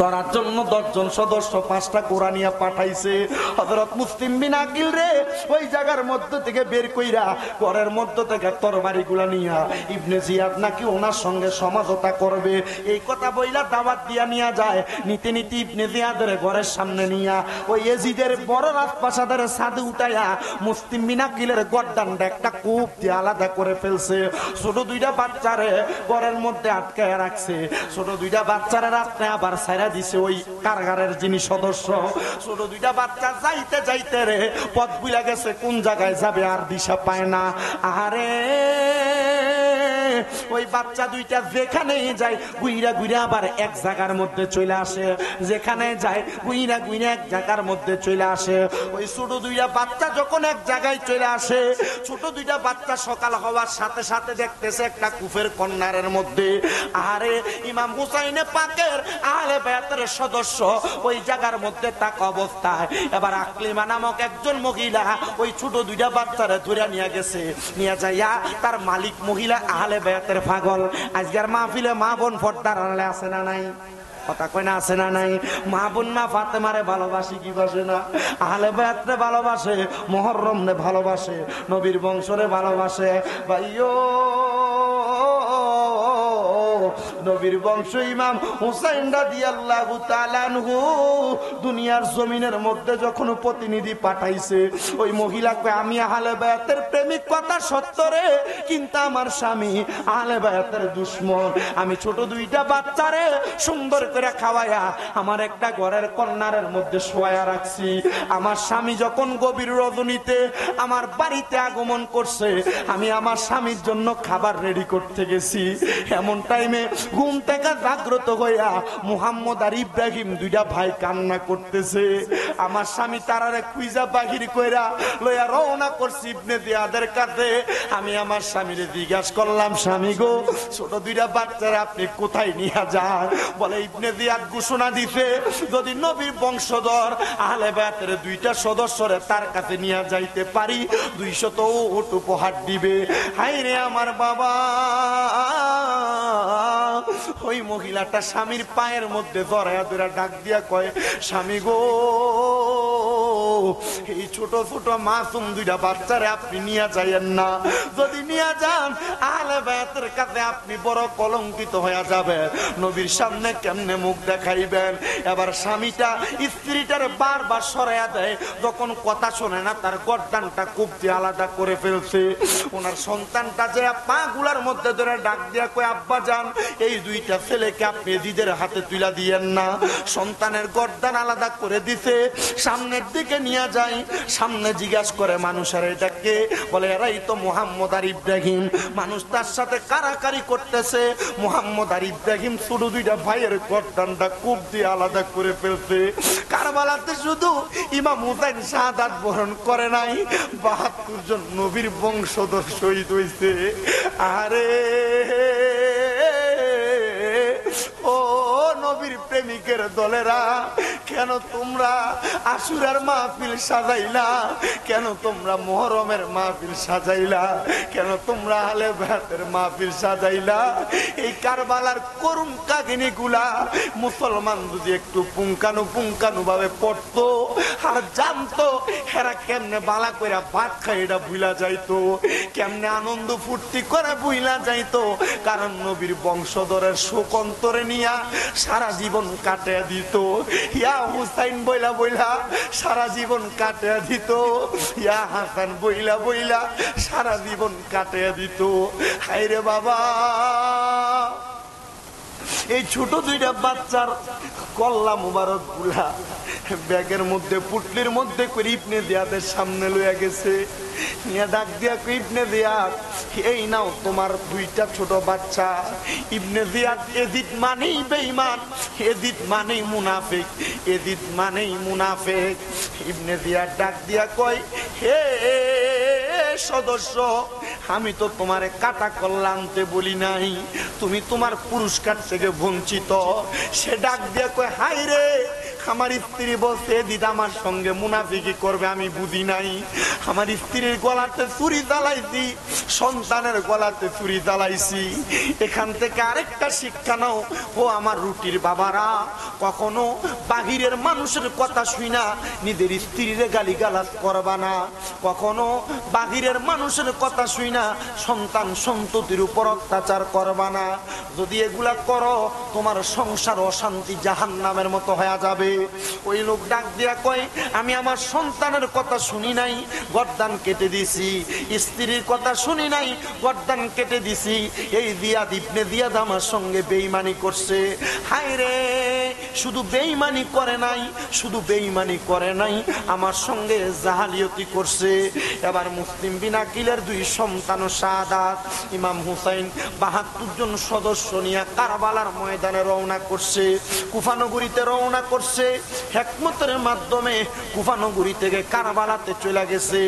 ধরার জন্য 10 জন সদস্য 5টা কোরআনিয়া পাঠাইছে। হযরত মুসলিম বিন আকিল রে ওই জায়গার মধ্য থেকে বের কইরা ঘরের মধ্য থেকে তরবারিগুলা নিয়া ইবনে জিয়াদ নাকি ওনার সঙ্গে সমঝোতা করবে এই কথা বইলা দাওয়াত দিয়া নিয়া যায়। নীতি নীতি ইবনে জিয়াদের ঘরের সামনে নিয়া ওই এজিদের বড় রাজপ্রাসাদের ছাদে উঠাইয়া মুসলিম বিন আকিলের গর্দানটা একটা কূপ দিয়ে আলাদা করে ফেলছে। ছোট 2টা বাচ্চারে ঘরের মধ্যে আটকায় রাখছে। ছোট 2টা বাচ্চারে রাত্রে আবার দিছে ওই কারাগারের যিনি সদস্য। ছোট 2টা বাচ্চা যাইতে যাইতে রে পথ ভুলে গেছে, কোন জায়গায় যাবে আর দিশা পায় না। আরে ওই বাচ্চা 2টা যেখানেই যায় গুইরা গুইরা আবার এক জায়গার মধ্যে চলে আসে, যেখানে যায় গুইরা গুইরা এক জায়গার মধ্যে চলে আসে। ওই ছোট 2টা বাচ্চা যখন এক জায়গায় চলে আসে, ছোট 2টা বাচ্চা সকাল হওয়ার সাথে সাথে দেখতেছে একটা কুফের কন্যারের মধ্যে আরে ইমাম হুসাইনে পাকের আহলে বায়াতের সদস্য ওই জায়গার মধ্যে তাক অবস্থায়। এবার আকলিমা নামক একজন মহিলা ওই ছোট 2টা বাচ্চারে ধরে নিয়ে গেছে, নিয়ে যাইয়া তার মালিক মহিলা আহলে বায়াতের পাগল। আজকের মাহফিলে মা বোন পর্দার আড়ালে আছে না নাই? কথা কয় না আছে না নাই? মা বোন মা ফাতেমারে ভালোবাসি কি বাসে না? আহলে বায়াতরে ভালোবাসে, মুহররম রে ভালোবাসে, নবীর বংশরে ভালোবাসে। ভাইও নবীর বংশ ইমাম হুসাইন রাদিয়াল্লাহু তাআলা আনহু দুনিয়ার জমিনের মধ্যে যখন প্রতিনিধি পাঠাইছে, ওই মহিলা কয় আমি আহলে বায়াতের প্রেমিক কথা সত্য রে, কিন্তু আমার স্বামী আহলে বায়াতের দুশমন। আমি ছোট 2টা বাচ্চারে সুন্দর করে খাওয়ায়া আমার একটা ঘরের কর্নারের মধ্যে শোয়া রাখছি। আমার স্বামী যখন গভীর রজনীতে আমার বাড়িতে আগমন করছে, আমি আমার স্বামীর জন্য খাবার রেডি করতে গেছি। এমন টাইমে ঘুম থেকে জাগ্রত হইয়া মুহাম্মদ আর ইব্রাহিম 2টা ভাই কান্না করতেছে। আমার স্বামী তারারে খুঁজা বাহির কইরা লইয়া রওনা করছি ইবনে জিয়াদের কাছে। আমি আমার স্বামীরে জিজ্ঞাসা করলাম, স্বামী গো ছোট 2টা বাচ্চারা আপনি কোথায় নিয়ে যান? বলে ইবনে জিয়াদ ঘোষণা দিছে যদি নবীর বংশধর আহলে বায়াতের 2টা সদস্যরে তার কাছে নিয়ে যাইতে পারি 200 উট উপহার দিবে। হায় রে আমার বাবা! ওই মহিলাটা স্বামীর পায়ের মধ্যে জড়ায়া ধরে ডাক দিয়া কয়, স্বামী গো এই ছোট ছোট মাসুম 2টা বাচ্চারে আপনি নিয়ে যাইয়েন না। যদি নিয়ে যান আহলে বায়াতের কাছে আপনি বড় কলঙ্কিত হয়ে যাবেন, নবীর সামনে কেমনে মুখ দেখাইবেন? এবার স্বামীটা স্ত্রীটার বারবার সরাইয়া দেয়, যখন কথা শোনে না তার গর্দানটা কূপ দিয়ে আলাদা করে ফেলছে। ওনার সন্তানটা যে পা গুলার মধ্যে ধরে ডাক দিয়া কয়, আব্বা যান এই 2টা ছেলেকে আপনি এজিদের হাতে তুলা দিয়েন না। সন্তানের গর্দান আলাদা করে দিছে, সামনের দিকে নিয়ে যায়। সামনে জিজ্ঞাসা করে মানুষের এটাকে, বলে এরাই তো মুহাম্মদ আর ইব্রাহিম। মানুষ তার সাথে কারাকারি করতেছে। মুহাম্মদ আর ইব্রাহিম ছোট 2টা ভাইয়ের গর্দানটা কূপ দিয়ে আলাদা করে ফেলছে। কারবালাতে শুধু ইমাম হুসাইন শাহাদাত বরণ করে নাই, 72 জন নবীর বংশধর শহীদ হইছে। আরে ও নবীর প্রেমিকের দলেরা, কেন তোমরা আশুরার মাহফিল সাজাইলা? কেন তোমরা মুহররমের মাহফিল সাজাইলা? কেন তোমরা আহলে বায়াতের মাহফিল সাজাইলা? এই কারবালার করুণ কাহিনী গুলা মুসলমান যদি একটু পুঙ্খানু ভাবে পড়তো আর জানতো, এরা কেমনে বালা কইরা ভাত খাই এটা ভুলা যাইতো, কেমনে আনন্দ ফুর্তি করে ভুলা যাইতো। কারণ নবীর বংশধরের শোক অন্তরে নিয়া সারা জীবন কাটিয়ে দিত। ইয়া ইয়া হুসাইন বইলা বইলা সারা জীবন কাটিয়ে দিত, ইয়া হাসান বইলা বইলা সারা জীবন কাটিয়ে দিত। হায়রে বাবা, এই ছোট দুইটা বাচ্চার কল্লা মুবারক গুলা ব্যাগের মধ্যে পুটলির মধ্যে করে ইবনে জিয়াদের সামনে লইয়া গেছে। নিয়ে ডাক দিয়া ইবনে জিয়াদ, এই নাও তোমার দুইটা ছোট বাচ্চা। ইবনে জিয়াদ এজিদ মানেই বেঈমান, এজিদ মানেই মুনাফিক, এজিদ মানেই মুনাফিক। ইবনে জিয়াদ ডাক দিয়া কয়, হে সদস্য, আমি তো তোমারে কাটা কল্লা আনতে বলি নাই, তুমি তোমার পুরস্কার থেকে বঞ্চিত। সে ডাক দিয়া কয়, হাই রে, আমার স্ত্রী বলছে এজিদ আমার সঙ্গে মুনাফিকি করবে, আমি বুঝি নাই। আমার স্ত্রীর গলাতে ছুরি জ্বালাইছি, সন্তানের গলাতে ছুরি জ্বালাইছি। এখান থেকে আরেকটা শিক্ষা নাও, ও আমার রুটির বাবারা, কখনো বাহিরের মানুষের কথা শুই না নিজের স্ত্রীর গালিগালাজ করবা না, কখনো বাহিরের মানুষের কথা শুই না সন্তান সন্ততির উপর অত্যাচার করবা না। যদি এগুলা করো তোমার সংসার অশান্তি জাহান্নামের মতো হয়ে যাবে। ওই লোক ডাক দিয়া কয়, আমি আমার সন্তানের কথা শুনি নাই, গর্দান কেটে দিছি, স্ত্রীর কথা শুনি নাই, গর্দান কেটে দিছি। এই জিয়াদ ইবনে জিয়াদ আমার সঙ্গে বেঈমানি করছে। হায় রে, শুধু বেঈমানি করে নাই, শুধু বেঈমানি করে নাই, আমার সঙ্গে জাহালিয়তি করছে। এবার মুসলিম বিন আকিলের দুই সন্তান শাহাদাত, ইমাম হুসাইন ৭২ জন সদস্য নিয়ে কারবালার ময়দানে রওনা করছে, কুফানগরীতে রওনা করছে। হিকমতের মাধ্যমে কুফানগরী থেকে কারবালাতে চলে গেছে।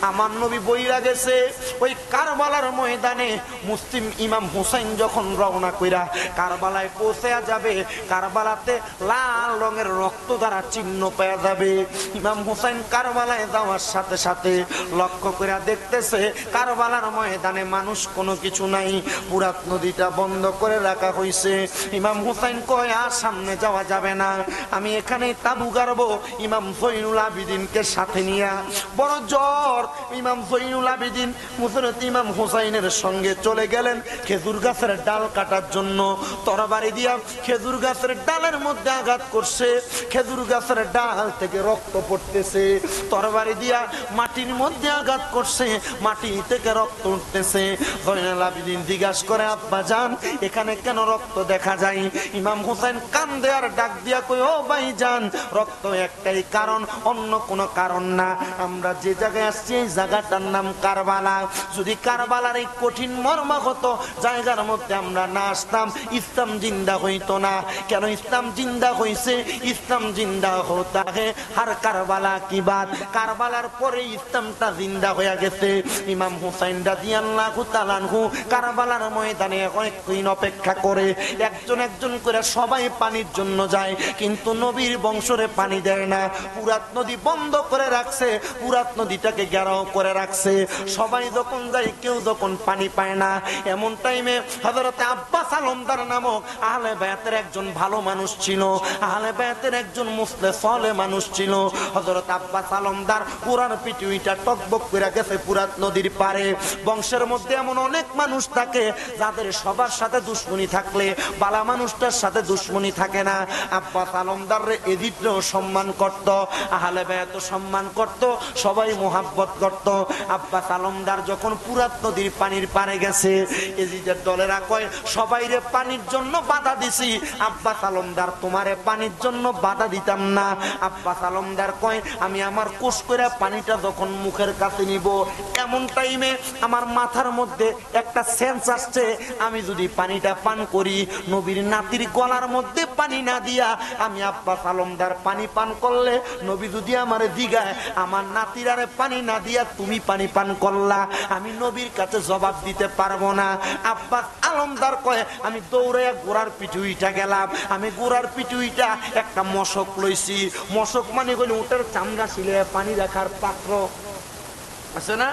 আমার নবী বইরা গেছে ওই কারবালার ময়দানে। মুসলিম ইমাম হুসাইন যখন রওনা কইরা কারবালায় পৌঁছে যাবে, কারবালাতে লাল রঙের রক্ত দ্বারা চিহ্ন পাওয়া যাবে। ইমাম হুসাইন কারবালায় যাওয়ার সাথে সাথে লক্ষ্য করে দেখতেছে কারবালার ময়দানে মানুষ কোনো কিছু নাই, পুরাত নদীটা বন্ধ করে রাখা হয়েছে। ইমাম হুসাইন কয়, আর সামনে যাওয়া যাবে না, আমি এখানে তাবু গাড়বো। ইমাম জয়নুল আবিদিনকে সাথে নিয়ে বড় জ্বর ইমাম জয়নুল আবিদিন হযরত ইমাম হুসাইনের সঙ্গে চলে গেলেন খেজুর গাছের ডাল কাটার জন্য। তরবারি দিয়া খেজুর গাছের ডালের মধ্যে আঘাত করছে, খেজুর গাছের ডাল থেকে রক্ত পড়তেছে। তরবারি দিয়া মাটির মধ্যে আঘাত করছে, মাটি থেকে রক্ত উঠতেছে। জয়নুল আবিদিন জিজ্ঞাসা করে, আব্বা জান, এখানে কেন রক্ত দেখা যায়? ইমাম হুসাইন কান্দে আর ডাক দিয়া কই, ও ভাই জান, রক্ত একটাই কারণ, অন্য কোনো কারণ না। আমরা যে জায়গায় আসছি এই জায়গাটার নাম কারবালা। যদি কারবালার এই কঠিন মর্মাহত জায়গার মধ্যে আমরা না আসতাম, ইসলাম জিন্দা হইতো না। কেন ইসলাম জিন্দা হইছে? ইসলাম জিন্দা হতা হে হার কারবালা কি বাত, কারবালার পরে ইসলামটা জিন্দা হয়ে গেছে। ইমাম হুসাইন রাদিয়াল্লাহু তাআলা আনহু কারবালার ময়দানে অনেকদিন অপেক্ষা করে, একজন একজন করে সবাই পানির জন্য যায়, কিন্তু নবীর বংশরে পানি দেয় না। পুরাত নদী বন্ধ করে রাখছে, পুরাত নদীটাকে ঘেরাও করে রাখছে। সবাই যখন যায়, কেউ যখন পানি পায় না, এমন টাইমে হযরত আব্বাস আলমদার নামক আহলে বায়াতের একজন ভালো মানুষ ছিল, আহলে বায়াতের একজন মুসলিম সালেহ মানুষ ছিল। হযরত আব্বাস আলমদার পুরার পৃথিবীটা টকবক করে গেছে পুরাত নদীর পারে। বংশের মধ্যে এমন অনেক মানুষ থাকে যাদের সবার সাথে দুশ্মনী থাকলে বালা মানুষটার সাথে দুশ্মনী থাকে না। আব্বাস আলমদার এদিকেও সম্মান করত, আহলে বায়াত সম্মান করত, সবাই মোহাব্বত করত। আব্বাস আলমদার যখন পুরাত নদীর পানির পারে গেছে, এজিদের দলেরা কয়, সবাই রে পানির জন্য বাধা দিছি, আব্বাস আলমদার তোমারে পানির জন্য বাধা দিতাম না। আব্বাস আলমদার কয়, আমি আমার কোষ করে পানিটা যখন মুখের কাছে নিব, এমন টাইমে আমার মাথার মধ্যে একটা সেন্স আসছে, আমি যদি পানিটা পান করি, নবীর নাতির গলার মধ্যে পানি না দিয়া আমি আব্বাস আলমদার পানি পান করলে, নবী যদি আমারে দিগায়, আমার নাতিরারে পানি না দিয়া তুমি পানি পান করলা, আমি নবীর কাছে জবাব দিতে পারবো না। আব্বাস আলমদার কয়, আমি দৌড়াইয়া গোড়ার পিঠুইটা গেলাম। আমি গোড়ার পিঠুইটা একটা মশক লইছি, মশক মানে হইল উটের চামড়া ছিলে পানি রাখার পাত্র আছে না,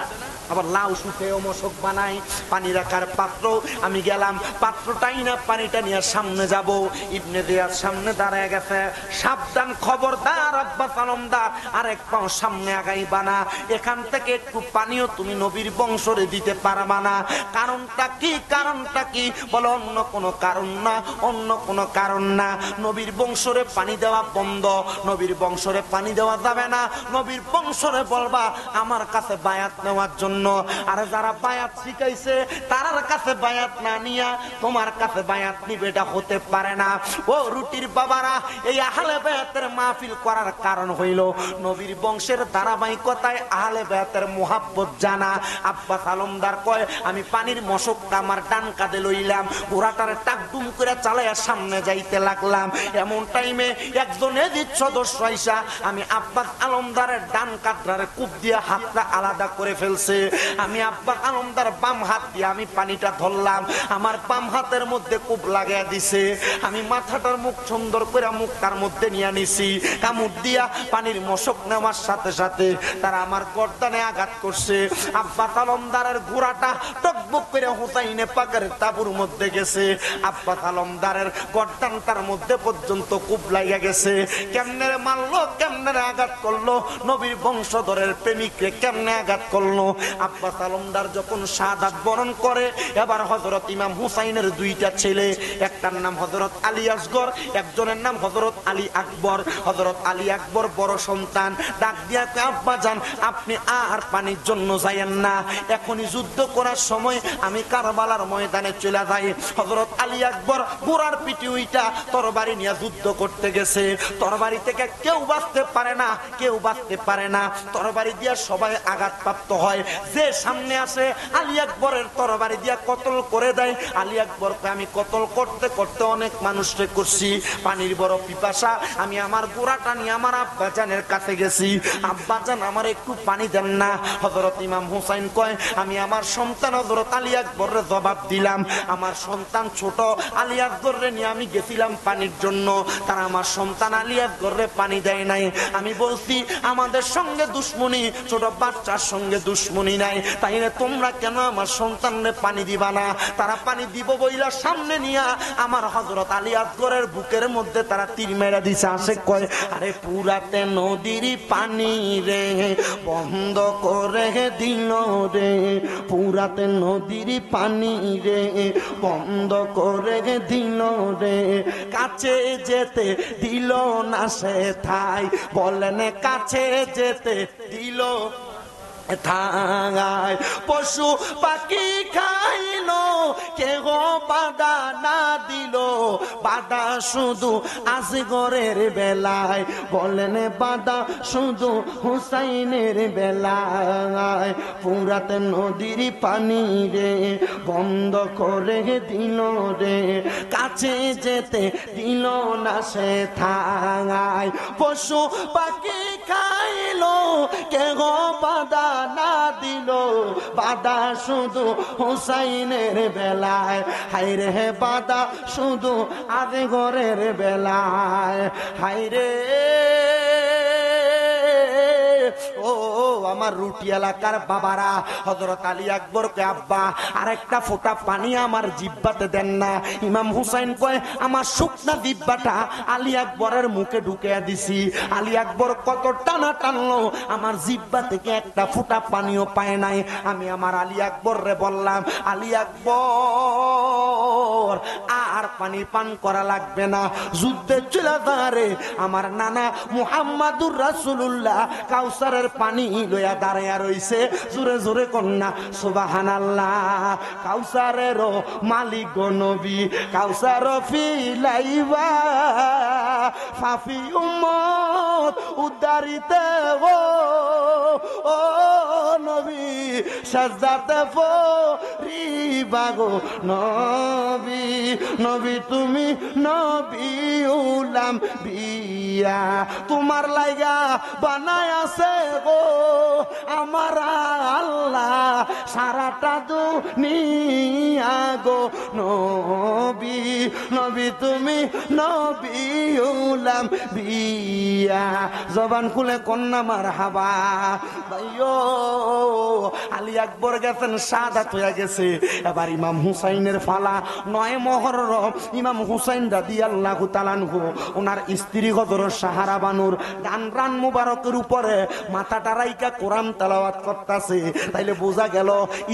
আবার লাউ শুকেও মশক বানাই। পানি রাখার পাত্র, আমি গেলাম পাত্রটাই না পানিটা নিয়ে সামনে যাব, ইবনে জিয়াদ সামনে দাঁড়ায় গেছে। সাবধান, খবরদার আব্বাস আলমদার, আরেক পাও সামনে আগাইবা না, এখান থেকে একটু পানিও তুমি নবীর বংশরে দিতে পারবা না। কারণটা কি? কারণটা কি? বলো অন্য কোনো কারণ না, অন্য কোনো কারণ না। নবীর বংশরে পানি দেওয়া বন্ধ, নবীর বংশরে পানি দেওয়া যাবে না। নবীর বংশরে বলবা আমার কাছে বায়াত নেওয়ার জন্য। আর যারা বায়াত শিখাইছে তার কাছে বায়াত না নিয়া তোমার কাছে বায়াত নিবে, এটা হতে পারে না। ও রুটির বাবারা, এই আহলে বায়াতের মাহফিল করার কারণ হইল নবীর বংশের ধারাবাহিকতায় আহলে বায়াতের মুহাব্বত জানা। আব্বাস আলমদার কয় আমি পানির মশকটা আমার ডান কাঁধে লইলাম, ঘোড়াটারে টাকডুম করে চালাইয়া সামনে যাইতে লাগলাম। এমন টাইমে একজন এজিদ সদস্য আইসা আমি আব্বাস আলমদারের ডান কাঁধটারে কূপ দিয়ে হাতটা আলাদা করে ফেলছে। আমি আব্বাস আলমদার বাম হাত দিয়ে আমি পানিটা ধরলাম, আমার বাম হাতের মধ্যে কূপ লাগাইয়া দিছে। আমি মাথাটার মুখ সুন্দর করে মুখটার মধ্যে নিয়ে নিছি, কামড় দিয়া পানির মশক নেওয়ার সাথে সাথে তারা আমার গর্দানে আঘাত করছে। আব্বাস আলমদারের ঘোড়াটা টকবক করে হুসাইনে পাকের তাবুর মধ্যে গেছে। আব্বাস আলমদারের গর্দানটার মধ্যে পর্যন্ত কূপ লাগিয়া গেছে। কেমনে মারলো, কেমনে আঘাত করলো, নবীর বংশধরের প্রেমিককে কেমনে আঘাত করলো। আব্বাস আলমদার যখন শাহাদাত বরণ করে, এবার হযরত ইমাম হুসাইনের দুইটা ছেলে, একটার নাম হযরত আলী আসগর, একজনের নাম হযরত আলী আকবর। হযরত আলী আকবর বড় সন্তান, ডাক দিয়া আব্বা জান আপনি আর পানির জন্য যাইয়েন না, এখনই যুদ্ধ করার সময়, আমি কারবালার ময়দানে চলে যাই। হযরত আলী আকবর ঘোড়ার পিঠে উইটা তরবারি নিয়ে যুদ্ধ করতে গেছে। তরবারি থেকে কেউ বাঁচতে পারে না, কেউ বাঁচতে পারে না, তরবারি দিয়া সবাই আঘাতপ্রাপ্ত হয়। যে সামনে আসে আলী আকবরের তরবারি দিয়া কতল করে দেয়। আলী আকবরকে আমি কতল করতে করতে অনেক মানুষকে করছি। পানির বড় পিপাসা, আমি আমার ঘোড়াটা নিয়ে আমার আব্বাজানের কাছে গেছি, আব্বাজান আমার একটু পানি দেন না। হযরত ইমাম হুসাইন কয় আমি আমার সন্তান হযরত আলী আকবরের জবাব দিলাম, আমার সন্তান ছোট আলী আকবরের নিয়ে আমি গেছিলাম পানির জন্য, তারা আমার সন্তান আলী আকবরের পানি দেয় নাই। আমি বলছি আমাদের সঙ্গে দুশ্মনী, ছোট বাচ্চার সঙ্গে দুশ্মনী নাই, তাইলে তোমরা কেন আমার সন্তানরে পানি দিবা না? তারা পানি দিব বইলা সামনে নিয়া আমার হযরত আলী আকবরের বুকের মধ্যে তারা তীর মেরা দিছে। আসে কয় আরে পুরাতে নদীর পানি রে বন্ধ করে দিল রে, পুরাতে নদীর পানি রে বন্ধ করে দিল রে, কাছে যেতে দিল না সে ঠাই, বলেন কাছে যেতে দিল ঠাই, পশু পাখি খাইলো কেহ বাধা না দিল, বাধা শুধু আসগরের বেলায়, বলেন বাধা শুধু হুসাইনের বেলায়, পুরাতে নদীর পানি রে বন্ধ করে দিল রে, কাছে যেতে দিল না সে ঠাই, পশু পাখি খাইলো কেহ বাধা না দিল, বাধা শুধু হুসাইনের বেলায়, হাইরে বাধা শুধু আসগরের বেলায়, হাইরে ও আমার রুটি এলাকার বাবারা, হযরত আলী আকবরকে আব্বা আরেকটা ফোঁটা পানি আমার জিহ্বাতে দেন না। ইমাম হুসাইন কয় আমার শুকনা জিহ্বাটা আলী আকবরের মুখে ঢুকিয়ে দিছি। আলী আকবর কত টানা টানলো, আমার জিহ্বা থেকে একটা ফোঁটা পানিও পায় নাই। আমি আমার আলী আকবর রে বললাম আলী আকবর আর পানি পান করা লাগবে না, যুদ্ধে চলে যারে আমার নানা মুহাম্মাদুর রাসূলুল্লাহ কাউসারের পানি লইয়া দাঁড়াইয়া রইছে। জোরে জোরে কন্যা সুবহানাল্লাহ। কাউসারের মালিক নবী, কাউসার ফিলাইবা ফাফি উম্মত উদ্ধারিতে ও নবী, সাজদাতে পড়িবা গো নবী, নবী তুমি নবী উলাম বিয়া, তোমার লাইগা বানায় আছে গো আমার আল্লাহ সারাটা দুনিয়া গো নবী, নবী তুমি নবী হলাম বিয়া জবান খুলে কন্যা মারহাবা ভাইও আলী আকবর গেছেন শাহাদাত হয়ে গেছে এবার ইমাম হুসাইনের ফালা 9 মুহররম ইমাম হুসাইন রাদিয়াল্লাহু তাআলা আনহু ওনার স্ত্রী হযরত সাহারা বানুর ডান রান মুবারকের উপরে মাথাটা রাইকা কোরআন তেলাওয়াত করতেছে তাইলে বোঝা গেল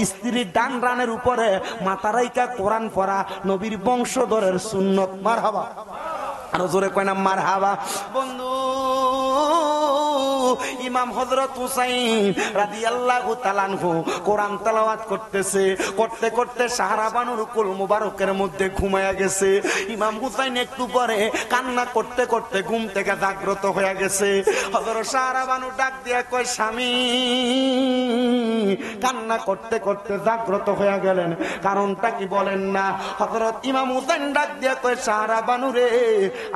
স্ত্রীর ডান রানের উপরে মাথা রাইকা কোরআন পড়া নবীর বংশধরের সুন্নত মারহাবা আরো জোরে কয় না মারহাবা বন্ধু ইমাম হযরত হুসাইন রাদিয়াল্লাহু তাআলা আনহু কোরআন তেলাওয়াত করতেছে করতে করতে সাহারা বানুর কুল মুবারকের মধ্যে ঘুমায়া গেছে ইমাম হুসাইন একটু পরে কান্না করতে করতে ঘুম থেকে জাগ্রত হয়ে গেছে হযরত সাহারা বানু ডাক দিয়া কয় স্বামী কান্না করতে করতে জাগ্রত হয়ে গেলেন কারণটা কি বলেন না হযরত ইমাম হুসাইন ডাক দিয়া কয় সাহারা বানু রে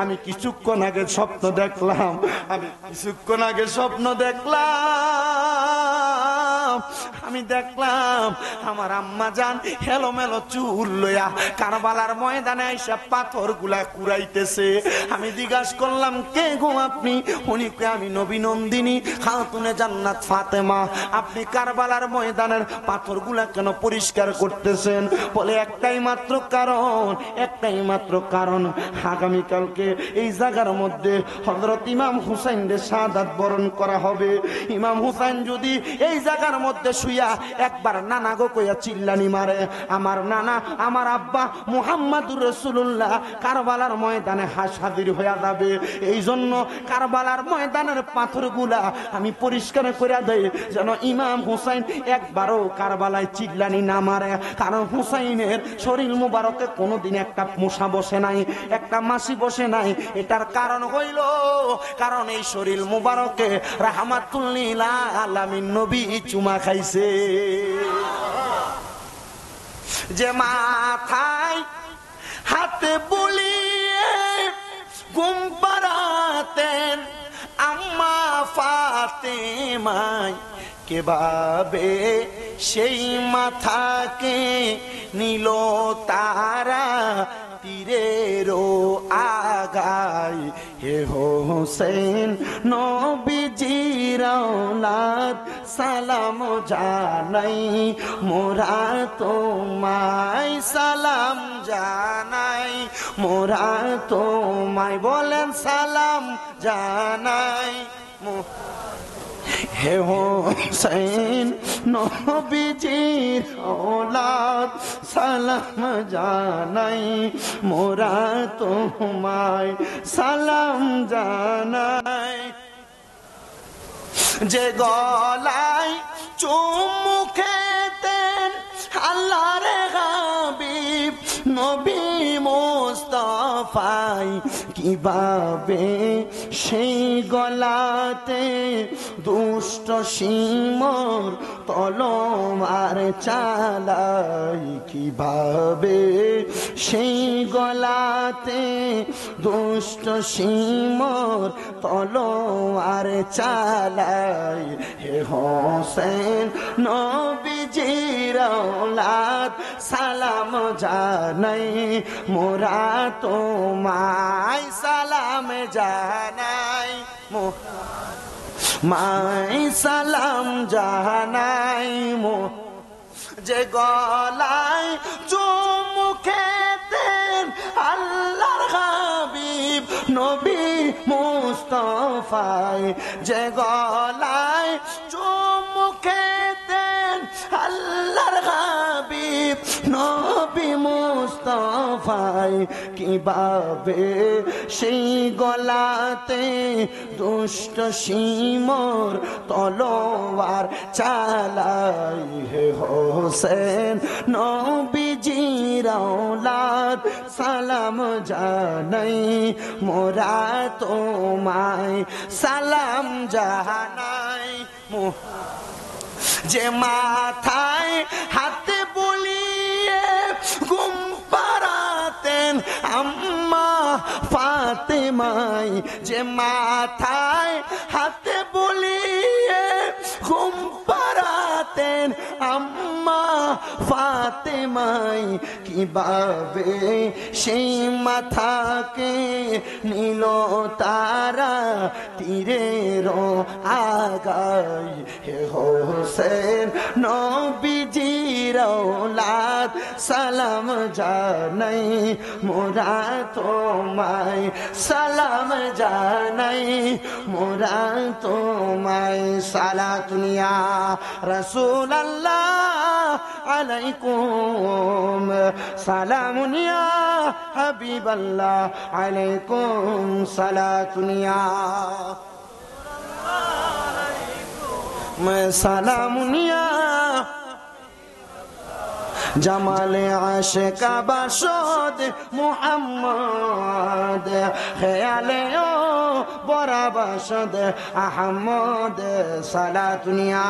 আমি কিছুক্ষণ আগে স্বপ্ন দেখলাম আমি দেখলাম আমার আম্মা জান হেলোমেলো চুল লইয়া কারবালার ময়দানে এসে পাথর গুলা কুড়াইতেছে আমি জিজ্ঞাসা করলাম কে গো আপনি উনি কয় আমি নবী নন্দিনী খাতুনে জান্নাত ফাতেমা আপনি কারবালার ময়দানের পাথর গুলা কেন পরিষ্কার করতেছেন বলে একটাই মাত্র কারণ আগামীকালকে এই জায়গার মধ্যে হযরত ইমাম হুসাইনের শাহাদাত বরণ করা হবে ইমাম হুসাইন যদি এই জায়গার মধ্যে শুইয়া একবার নানা গো কইয়া চিল্লানি মারে আমার নানা আমার আব্বা মুহাম্মাদুর রাসূলুল্লাহ কারবালার ময়দানে হাজির হয়ে যাবে এই জন্য কারবালার ময়দানের পাথরগুলা আমি পরিষ্কার করে দেই যেন ইমাম হুসাইন একবারও কারবালায় চিল্লানি না মারে কারণ হুসাইনের শরীর মুবারকে কোনোদিন একটা মশা বসে নাই একটা মাছি বসে নাই এটার কারণ হইল কারণ এই শরীর মুবারকে রাহমাতুল লিল আলামিন নবী চুমা খাইছে যে মাথায় হাতে বুলিয়ে ঘুম পাড়াতেন আম্মা ফাতেমায় কেভাবে সেই মাথাকে নিল তারা তীরেরও আগায় হে হোসেন নবীজির আওলাদ সালাম জানাই মোরা তোমায় সালাম জানাই মোরা তোমায় বলেন সালাম জানাই হে হোসেন নবীজির আওলাদ সালাম জানাই মোরা তোমায় সালাম জানাই যে গলায় চুমু খেতেন আল্লাহর হাবিব নবী মুস্তাফাই কিভাবে সেই গলাতে দুষ্ট সিমর তলোয়ার চালাই কিভাবে সেই গলাতে দুষ্ট সিমর তলোয়ার চালাই হে হোসেন নবীজির আওলাদ সালাম জানাই মোরা তোমায় সালাম জানাই মাই সালাম জানাই যে গলায় চুমু খেতেন আল্লাহর হাবিব নবী মুস্তাফায় যে গলায় চুমু খেতেন আল্লাহর হাবিব নবী মুস্তাফায় কিভাবে সেই গলাতে দুষ্ট সিমর তলোয়ার চালাই হে হোসেন নবীজির আওলাদ সালাম জানাই মোরা তোমায় সালাম জানাই যে মাথায় হাতে বুলিয়ে ঘুম পাড়াতেন আম্মা ফাতেমায় যে মাথায় হাতে বুলিয়ে ঘুম পাড়াতেন আম্মা ফাতেমাই কিভাবে সেই মাথাকে নীল তারা তীরের আগায় হে হোসেন নবীজির ঔলাদ সালাম জানাই মোরা তোমায় সালাম জানাই মোরা তোমায় সালাতুনিয়া রাসূলুল্লাহ আলাইকুম সালামুনিয়া হাবিবাল্লাহ আলাইকুম সালাতুনিয়া সালামুনিয়া জামালে আশিকা বাসদ মুহাম্মদ খেয়ালে ও বরা বাসদ আহমদ সালাতুনিয়া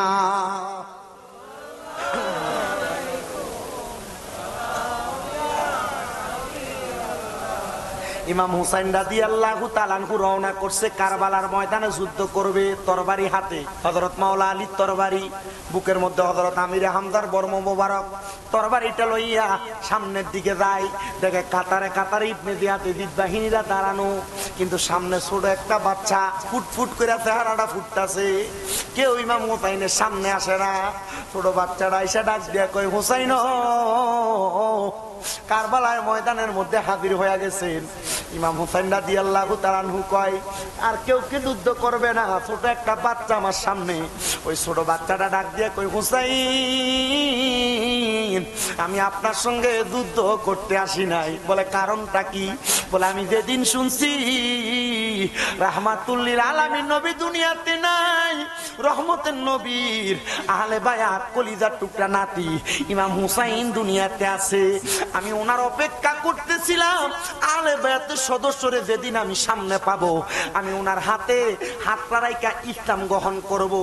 ইমাম হুসাইন রাদিয়াল্লাহু তাআলা আনহু রওনা করছে কারবালার ময়দানে যুদ্ধ করবে তরবারি হাতে। হযরত মাওলা আলীর তরবারি বুকের মধ্যে, হযরত আমির হামজার বর্ম মোবারক তরবারিটা লইয়া সামনের দিকে যায়, দেখে কাতারে কাতারে ইবনে জিয়াদের বাহিনীরা দাঁড়ানো, কিন্তু সামনে ছোট একটা বাচ্চা ফুটফুট করে চেহারাটা ফুটতাছে। কেউ ইমাম হুসাইনের সামনে আসে না। ছোট বাচ্চাটা এসে ডাক দিয়া কয়, হুসাইন কারবালার ময়দানের মধ্যে হাজির হয়ে গেছেন। ইমাম হুসাইন রাদিয়াল্লাহু তাআলা আনহু কয়, আর কেউ কি যুদ্ধ করবে না? ছোট একটা বাচ্চা আমার সামনে। ওই ছোট বাচ্চাটা ডাক দিয়ে কই, হুসাইন আমি আপনার সঙ্গে যুদ্ধ করতে আসি নাই। বলে কারণটা কি? বলে আমি যেদিন শুনছি রাহমাতুল লিল আলামিন নবী দুনিয়াতে নাই, রহমতের নবীর আহলে বায়াত কলিজার টুকরা নাতি ইমাম হুসাইন দুনিয়াতে আছে, আমি ওনার অপেক্ষা করতেছিলাম। আহলে বায়াতের সদস্যরে যেদিন আমি সামনে পাবো, আমি ওনার হাতে হাত রাইখা ইসলাম গ্রহণ করব।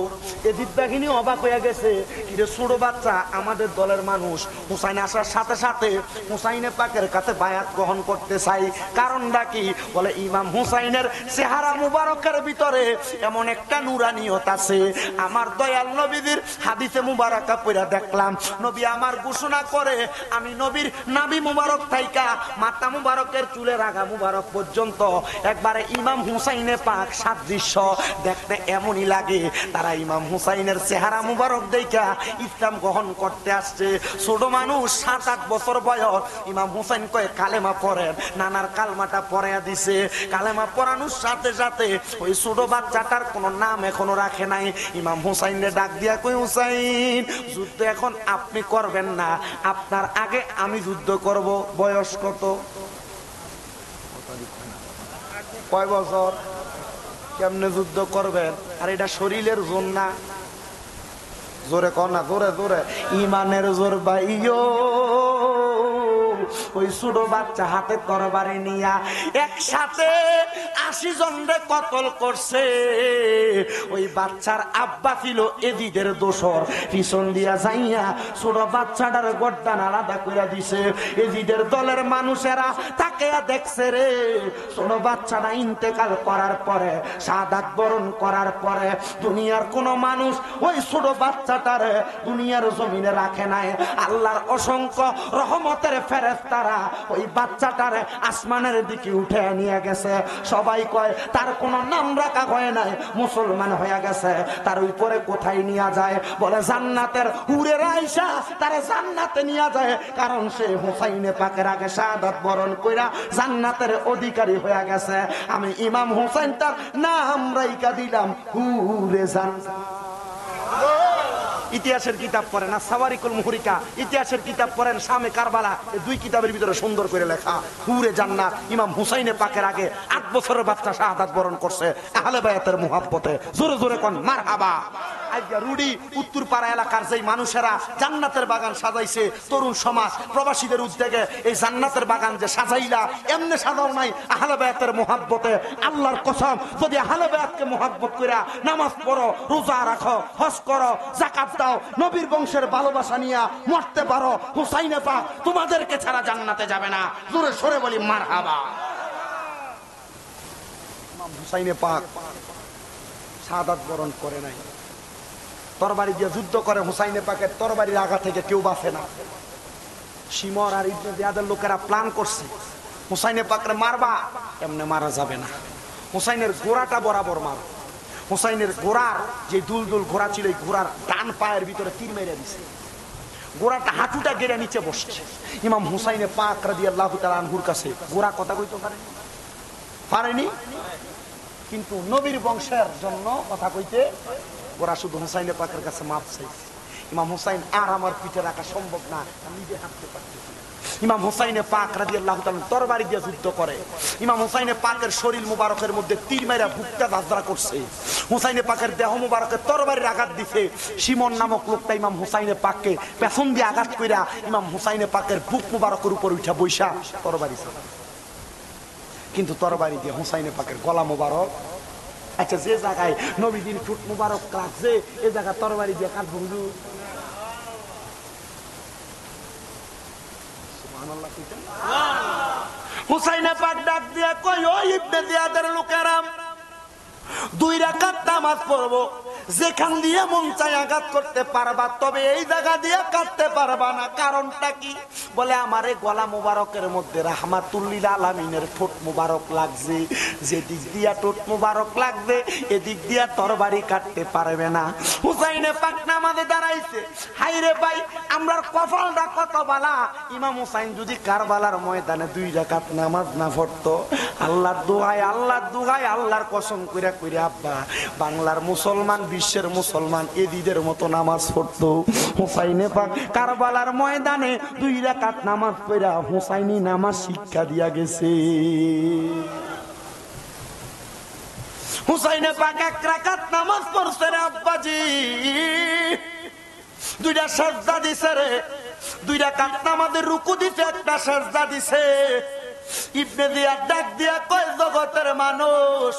এদিক বাহিনী অবাক হয়ে গেছে, এটা ছোট বাচ্চা আমাদের দলের মানুষ, হুসাইন আসার সাথে সাথে হুসাইনের পাকের কাছে বায়াত গ্রহণ করতে চাই। কারণটা কি? বলে ইমাম হুসাইনের চেহারা মুবারকের ভিতরে এমন একটা নুরানিয়ত আছে। আমার দয়াল নবীদের হাদিসে মুবারকা পড়া দেখলাম, নবী আমার ঘোষণা করে, আমি নবীর নাভি মুবারক থাইকা মাথা মুবারকের চুলের আগা মুবারক পর্যন্ত একবারে ইমাম হুসাইনের পাক সাদৃশ্য দেখতে এমনই লাগে। তারা ইমাম হুসাইনের চেহারা মুবারক দেখা ইসলাম গ্রহণ করতে আসছে। ছোট মানুষ 7-8 বছর বয়স। ইমাম হুসাইন কয়ে কালেমা পড়েন, নানার কালমাটা পড়াইয়া দিছে। কালেমা পড়ানোর সাথে সাথে ওই ছোট বাচ্চাটার কোনো নাম এখনো রাখে নাই। ইমাম হুসাইনের ডাক দিয়া কই, হুসাইন যুদ্ধ এখন আপনি করবেন না, আপনার আগে আমি যুদ্ধ করব। বয়স কত? কয় বছর? কেমনে যুদ্ধ করবেন? আর এটা শরীরের জোর না, জোরে কর না, জোরে জোরে ইমানের জোর বাইও। ওই ছোট বাচ্চা হাতে তরবারি নিয়া একসাথে 80 জনরে কতল করছে। ওই বাচ্চার আব্বা ছিল এজিদের দোসর, পিছন দিয়া যাইয়া ছোট বাচ্চাটার গর্দান আলাদা করে দিছে। এজিদের দলের মানুষেরা তাকে দেখছে রে। ছোট বাচ্চাটা ইন্তেকাল করার পরে, শাহাদাত বরণ করার পরে দুনিয়ার কোন মানুষ ওই ছোট বাচ্চাটারে দুনিয়ার জমিনে রাখে নাই। আল্লাহর অসংখ্য রহমতের ফেরেশতারা ওই বাচ্চাটারে আসমানের দিকে উঠে নিয়ে গেছে। সবাই কয় তার কোনো নাম রাখা হয় নাই, মুসলমান হয়ে গেছে। তার উপরে কোথায় নিয়ে যায়? বলে জান্নাতের হুরের আয়েশা তারে জান্নাতে নিয়ে যায়, কারণ সে হুসাইনে পাকের আগে শাহাদাত বরণ কইরা জান্নাতের অধিকারী হয়ে গেছে। আমি ইমাম হুসাইন তার নাম রাইখা দিলাম হুরে জান্নাত। ইতিহাসের কিতাব পড়েন, সাওয়ারিকুল মুহরিকা ইতিহাসের কিতাব পড়েন, শামে কারবালা, এই 2 কিতাবের ভিতরে সুন্দর করে লেখা হুরে জান্নাত। ইমাম হুসাইনে পাকের আগে 8 বছরের বাচ্চা শাহাদাত বরণ করছে আহলে বায়াতের মুহাব্বতে। জোরে জোরে কোন মারহাবা। আজকে রুডি উত্তরপাড়া এলাকার যেই মানুষেরা জান্নাতের বাগান সাজাইছে, তরুণ সমাজ প্রবাসীদের উদ্যোগে এই জান্নাতের বাগান যে সাজাইলা, এমনি সাজাও নাই আহলে বায়াতের মুহাব্বতে। আল্লাহর কসম, যদি আহলে বায়াতকে মুহাব্বত কইরা নামাজ পড়ো, রোজা রাখো, হজ করো, যাকাত দাও, নবীর বংশের ভালোবাসা নিয়ে মরতে পারো, হুসাইনে পাক তোমাদেরকে ছাড়া জান্নাতে যাবে না। জোরে সরে বলি মারহাবা। ইমাম হুসাইনে পাক শাহাদাত বরণ করে নাই। তরবারি দিয়ে যুদ্ধ করে, হুসাইনে পাকের তরবারির আঘাত থেকে কেউ বাঁচে না। শিমর আর ইবনে জিয়াদের লোকেরা প্ল্যান করছে হুসাইনে পাকরে মারবা, এমনি মারা যাবে না, হুসাইনের গোড়াটা বরাবর মার। হুসাইনের গোড়ার যে দুলদুল ঘোড়া ছিল, এই ঘোড়ার ডান পায়ের ভিতরে তীর মেরে দিছে, গোড়াটা হাঁটুটা গেড়ে নিচে বসছে। ইমাম হুসাইনে পাক রাদিয়াল্লাহু তাআলা আনহুর কাছে গোড়া কথা কইতে পারেনি, কিন্তু নবীর বংশের জন্য কথা কইতে গোড়া শুধু হুসাইনে পাকের কাছে মাপ চাইছে। ইমাম হুসাইন আর আমার পিঠে রাখা সম্ভব না, আমি নিজে হাঁটতে পারতেছি। ইমাম হুসাইনে পাক রাদিয়াল্লাহু তাআলা তরবারি দিয়ে যুদ্ধ করে। ইমাম হুসাইনে পাকের শরীর মুবারকের মধ্যে তীর মাইরা বুকটা ঝাঁঝরা করছে। হুসাইনে পাকের দেহ মুবারকে তরবারির আঘাত দিছে। শিমন নামক লোকটা ইমাম হুসাইনে পাককে পেছন দিয়ে আঘাত কইরা ইমাম হুসাইনে পাকের বুক মুবারকের উপর উঠা বৈশা তরবারি চালায়, কিন্তু তরবারি দিয়ে হুসাইনে পাকের গলা মুবারক, আচ্ছা যে জায়গায় নবীজির ঠোঁট মুবারক কাটছে এই জায়গা তরবারি দিয়ে কাট ভুলু। হুসাইনে পাক ডাক দিয়া কই, ও ইবনে জিয়াদের লোকেরা, 2 রাকাত নামাজ পড়বো, যেখান দিয়ে মন চাই আঘাত করতে পারবা, তবে এই জায়গা দিয়ে কাটতে পারবা না। কারণটা কি? বলে আমারে গলা মুবারকের মধ্যে রাহমাতুল লিল আলামিনের ঠোঁট মুবারক লাগছে, যে দিক দিয়া ঠোঁট মুবারক লাগবে এদিক দিয়া তরবারি কাটতে পারবে না। হুসাইনে পাক নামাজে দাঁড়াইছে, হাইরে ভাই আমরার কপালটা কত বালা, ইমাম হুসাইন যদি কারবালার ময়দানে 2 রাকাত নামাজ না পড়তো, আল্লাহর দোহাই আল্লাহর দোহাই আল্লাহর কসম কইরা কইরা আব্বা বাংলার মুসলমান, বিশ্বের মুসলমান এদিদের মতো নামাজ পড়তো। হুসাইনে পাক কারবালার ময়দানে 2 রাকাত নামাজ পড়া হুসাইনি নামাজ শিক্ষা দিয়া গেছে। হুসাইনে পাক 1 রাকাত নামাজ পড়ছে রে আব্বাজি, 2টা সাজদা দিছে রে, 2 রাকাত নামাজের রুকু দিছে, 1টা সাজদা দিছে। ইবনে জিয়াদ ডাক দিয়া কয়, জগতের মানুষ,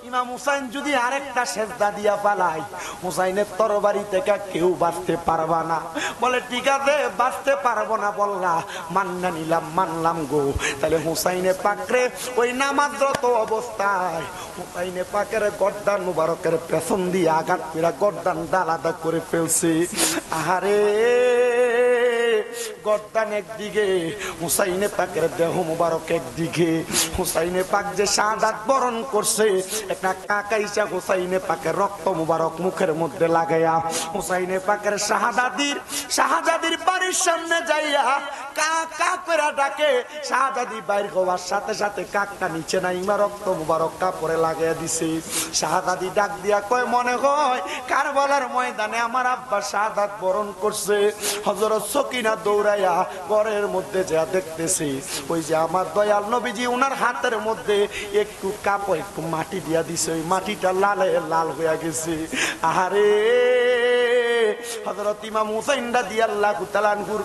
ইমাম হুসাইন যদি আরেকটা সেজদা দিয়া পালাই, হুসাইনের তরবারি থেকে কেউ বাঁচতে পারবা না। বলে ঠিক আছে বাঁচতে পারবো না বললা, মান্না নিলাম, মানলাম গো। তাহলে হুসাইনে পাকরে ওই নামাজরত অবস্থায় হুসাইনে পাকের গর্দান মুবারকের পেছন দিয়ে আঘাত করে গর্দানটা আলাদা করে ফেলছে। আহারে গর্দান একদিকে, হুসাইনে পাকের দেহ মুবারক একদিকে। হুসাইনে পাক যে শাহাদাত বরণ করছে, একটা কাকাইসা হুসাইনে পাকের রক্ত মুবারক মুখের মধ্যে লাগাইয়া হুসাইনে পাকের শাহাদাদির বাড়ির সামনে যাইয়া কাকা পেরা ডাকে। শাহাদাদি বাইর হওয়ার সাথে সাথে কাকটা নিচে নাইমা রক্ত মুবারক কাপড়ে লাগাইয়া দিছে। শাহাদাদি ডাক দিয়া কয়, মনে হয় কারবালার ময়দানে আমার আব্বা শাহাদাত বরণ করছে। হযরত সকিনা দৌড়াইয়া ঘরের মধ্যে যা দেখতেছি, ওই যে আমার দয়াল নবীজি উনার হাতের মধ্যে একটু কাপড় একটু মাটি দিয়া দিছে, ওই মাটিটা লালে লাল হয়ে গেছে। আহারে হযরত ইমাম হুসাইন রাদিয়াল্লাহু তাআলা আনহুর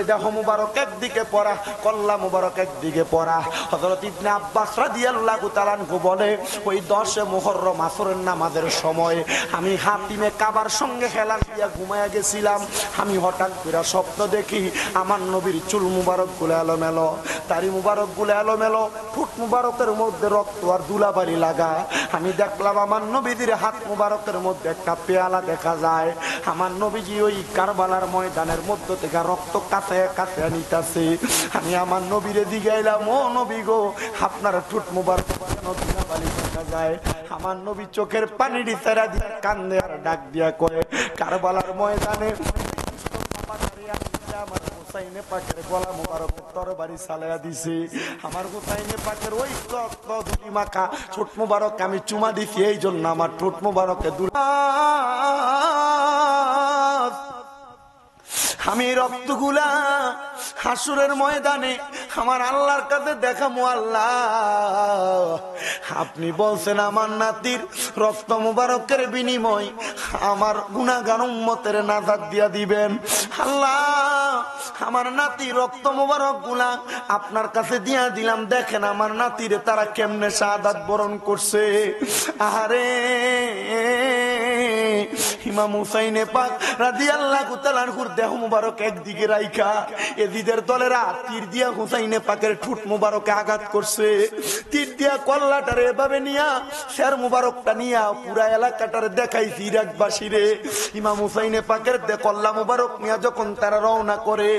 দেহ মুবারক একদিকে পড়া, কল্লা মুবারক একদিকে পড়া। হযরত ইবনে আব্বাস রাদিয়াল্লাহু তাআলা আনহু বলে, ওই 10 মুহররম আসরের নামাজের সময় আমি হাতিমে কাবার সঙ্গে খেলা দিয়া ঘুমায়া গেছিলাম। আমি হঠাৎ করে স্বপ্ন দেখি আমার নবীর চুল মুবারক গুলো এলোমেলো, দাড়ি মুবারক গুলো এলোমেলো, ঠোঁট মুবারকের মধ্যে রক্ত আর ধুলাবালি লাগা। আমি দেখলাম আমার নবীদের হাত মুবারকের মধ্যে একটা পেয়ালা দেখা যায়। আমার নবীজি ওই কারবালার ময়দানের মধ্য থেকে রক্ত কাছে কাছে নিতেছে। আমি আমার নবীরে দিগাইলাম, ও নবী গো, আপনার ঠোঁট মুবারক ধুলাবালি দেখা যায়। আমার নবী চোখের পানি দিতেরা দিয়ে কান্দে আর ডাক দিয়া কয়, কারবালার ময়দানে আমার হুসাইনে পাকের গলা মুবারক তরবারি চালায়া দিছে। আমার হুসাইনে পাকের ওই রক্ত ধুলি মাখা ঠোঁট মুবারক আমি চুমা দিছি, এই জন্য আমার ঠোঁট মুবারকে আমি রক্তগুলা হাসুরের ময়দানে আমার আল্লাহর কাছে দেখামু। আল্লাহ আপনি বলছেন আমার নাতির রক্ত মুবারকের বিনিময় আমার গুনাহগার উম্মতের নাজাত দিয়া দিবেন। আল্লাহ আমার নাতি রক্ত মুবারক গুলা আপনার কাছে দিয়া দিলাম, দেখেন আমার নাতিরে তারা কেমনে শাহাদাত বরণ করছে। আরে ইমাম হুসাইনে পাক রাদিয়াল্লাহু তাআলা আনহুর দেহ মুবারক একদিকে রাইখা এজিদের দলেরা তীর দিয়া হুসাইনে পাকের ঠোঁট মুবারকে আঘাত করছে। তীর দিয়া কল্লাটারে এভাবে নিয়া শের মুবারকটা নিয়া পুরা এলাকাটারে দেখাইছে ইরাকবাসীরে। ইমাম হুসাইনে পাকের কল্লা মুবারক নিয়া যখন তারা রওনা করে,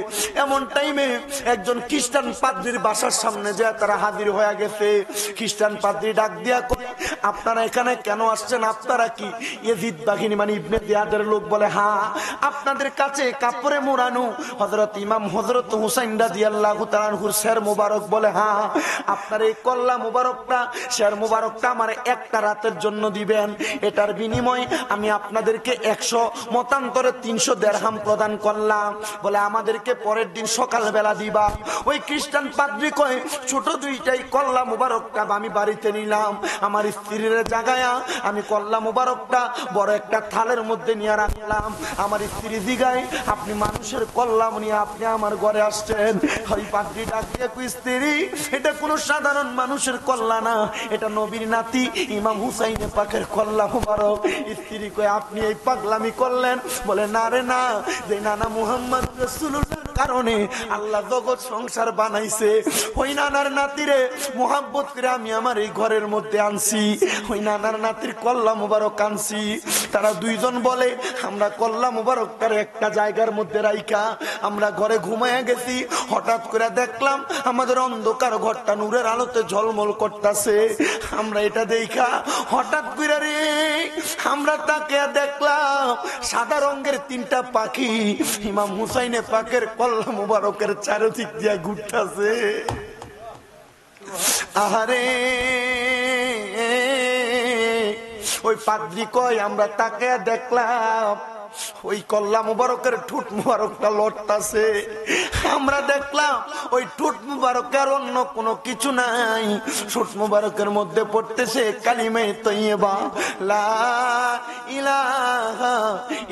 এমন টাইমে একজন খ্রিস্টান পাদ্রীর বাসার সামনে যায় তারা হাজির হয়ে গেছে। খ্রিস্টান পাদ্রী ডাক দিয়া কয়, আপনারা এখানে কেন আসছেন? আপনারা কি ইয়াজিদ বাহিনী মানে ইবনে জিয়াদের লোক? বলে হ্যাঁ। আপনাদের কাছে কাপড়ে মোড়ানো হযরত ইমাম হযরত হুসাইন রাদিয়াল্লাহু তাআলা আনহুর শের মুবারক? বলে হ্যাঁ। আপনার এই কল্লা মুবারকটা শের মুবারকটা আমার একটা রাতের জন্য দিবেন, এটার বিনিময়ে আমি আপনাদেরকে 100 মতান্তরে 300 দিরহাম প্রদান করলাম। বলে আমাদেরকে পরের দিন সকালবেলা দিবা। ওই খ্রিস্টান পাদ্রী কয়, ছোট দুইটাই কল্লা মুবারকটা আমি বাড়িতে নিলাম, আমার স্ত্রীর জাগায়া আমি কল্লা মুবারকটা বড় একটা থালের মধ্যে নিয়ে রাখলাম। আমার স্ত্রী জিগায়, আপনি মানুষের কল্লা নিয়ে আপনি আমার ঘরে আসছেন? ওই পাদ্রী ডাক দিয়ে কই, স্ত্রী এটা কোনো সাধারণ মানুষের কল্লা না, এটা নবীর নাতি ইমাম হুসাইনে পাকের কল্লা মুবারক। স্ত্রী কয়, আপনি এই পাগলামি করলেন? বলে না রে না, যে নানা মুহাম্মদ রাসূলুল্লাহর কারণে আল্লাহ জগৎ সংসার বানাইছে, ওই নানার নাতিরে মোহাব্বত করে আমি আমার এই ঘরের মধ্যে আনছি, ওই নানার নাতির কল্লা মুবারক আনছি। তারা দুইজন বলে, আমরা কল্লা মুবারকটার একটা জায়গার মধ্যে রাইখা আমরা ঘরে ঘুমাইয়া গেছি, হঠাৎ করে দেখলাম আমাদের অন্ধকার ঘরটা নূরের আলোতে ঝলমল করতেছে। আমরা এটা দেখা হঠাৎ করে রে আমরা তাকে দেখলাম সাদা রঙের 3টা পাখি ইমাম হুসাইনে পাকের কল্লা মুবারকের চারিদিক দিয়া ঘুরতেছে। আহারে ওই পাদ্রী কয়, আমরা তাকে দেখলাম ওই কল্লা মুবারকের ঠোঁট মুবারকটা লড়তাছে। আমরা দেখলাম ওই ঠোঁট মুবারকের অন্য কোনো কিছু নাই, ঠোঁট মুবারকের মধ্যে পড়তেছে কালিমে তৈয়বা, লা ইলাহা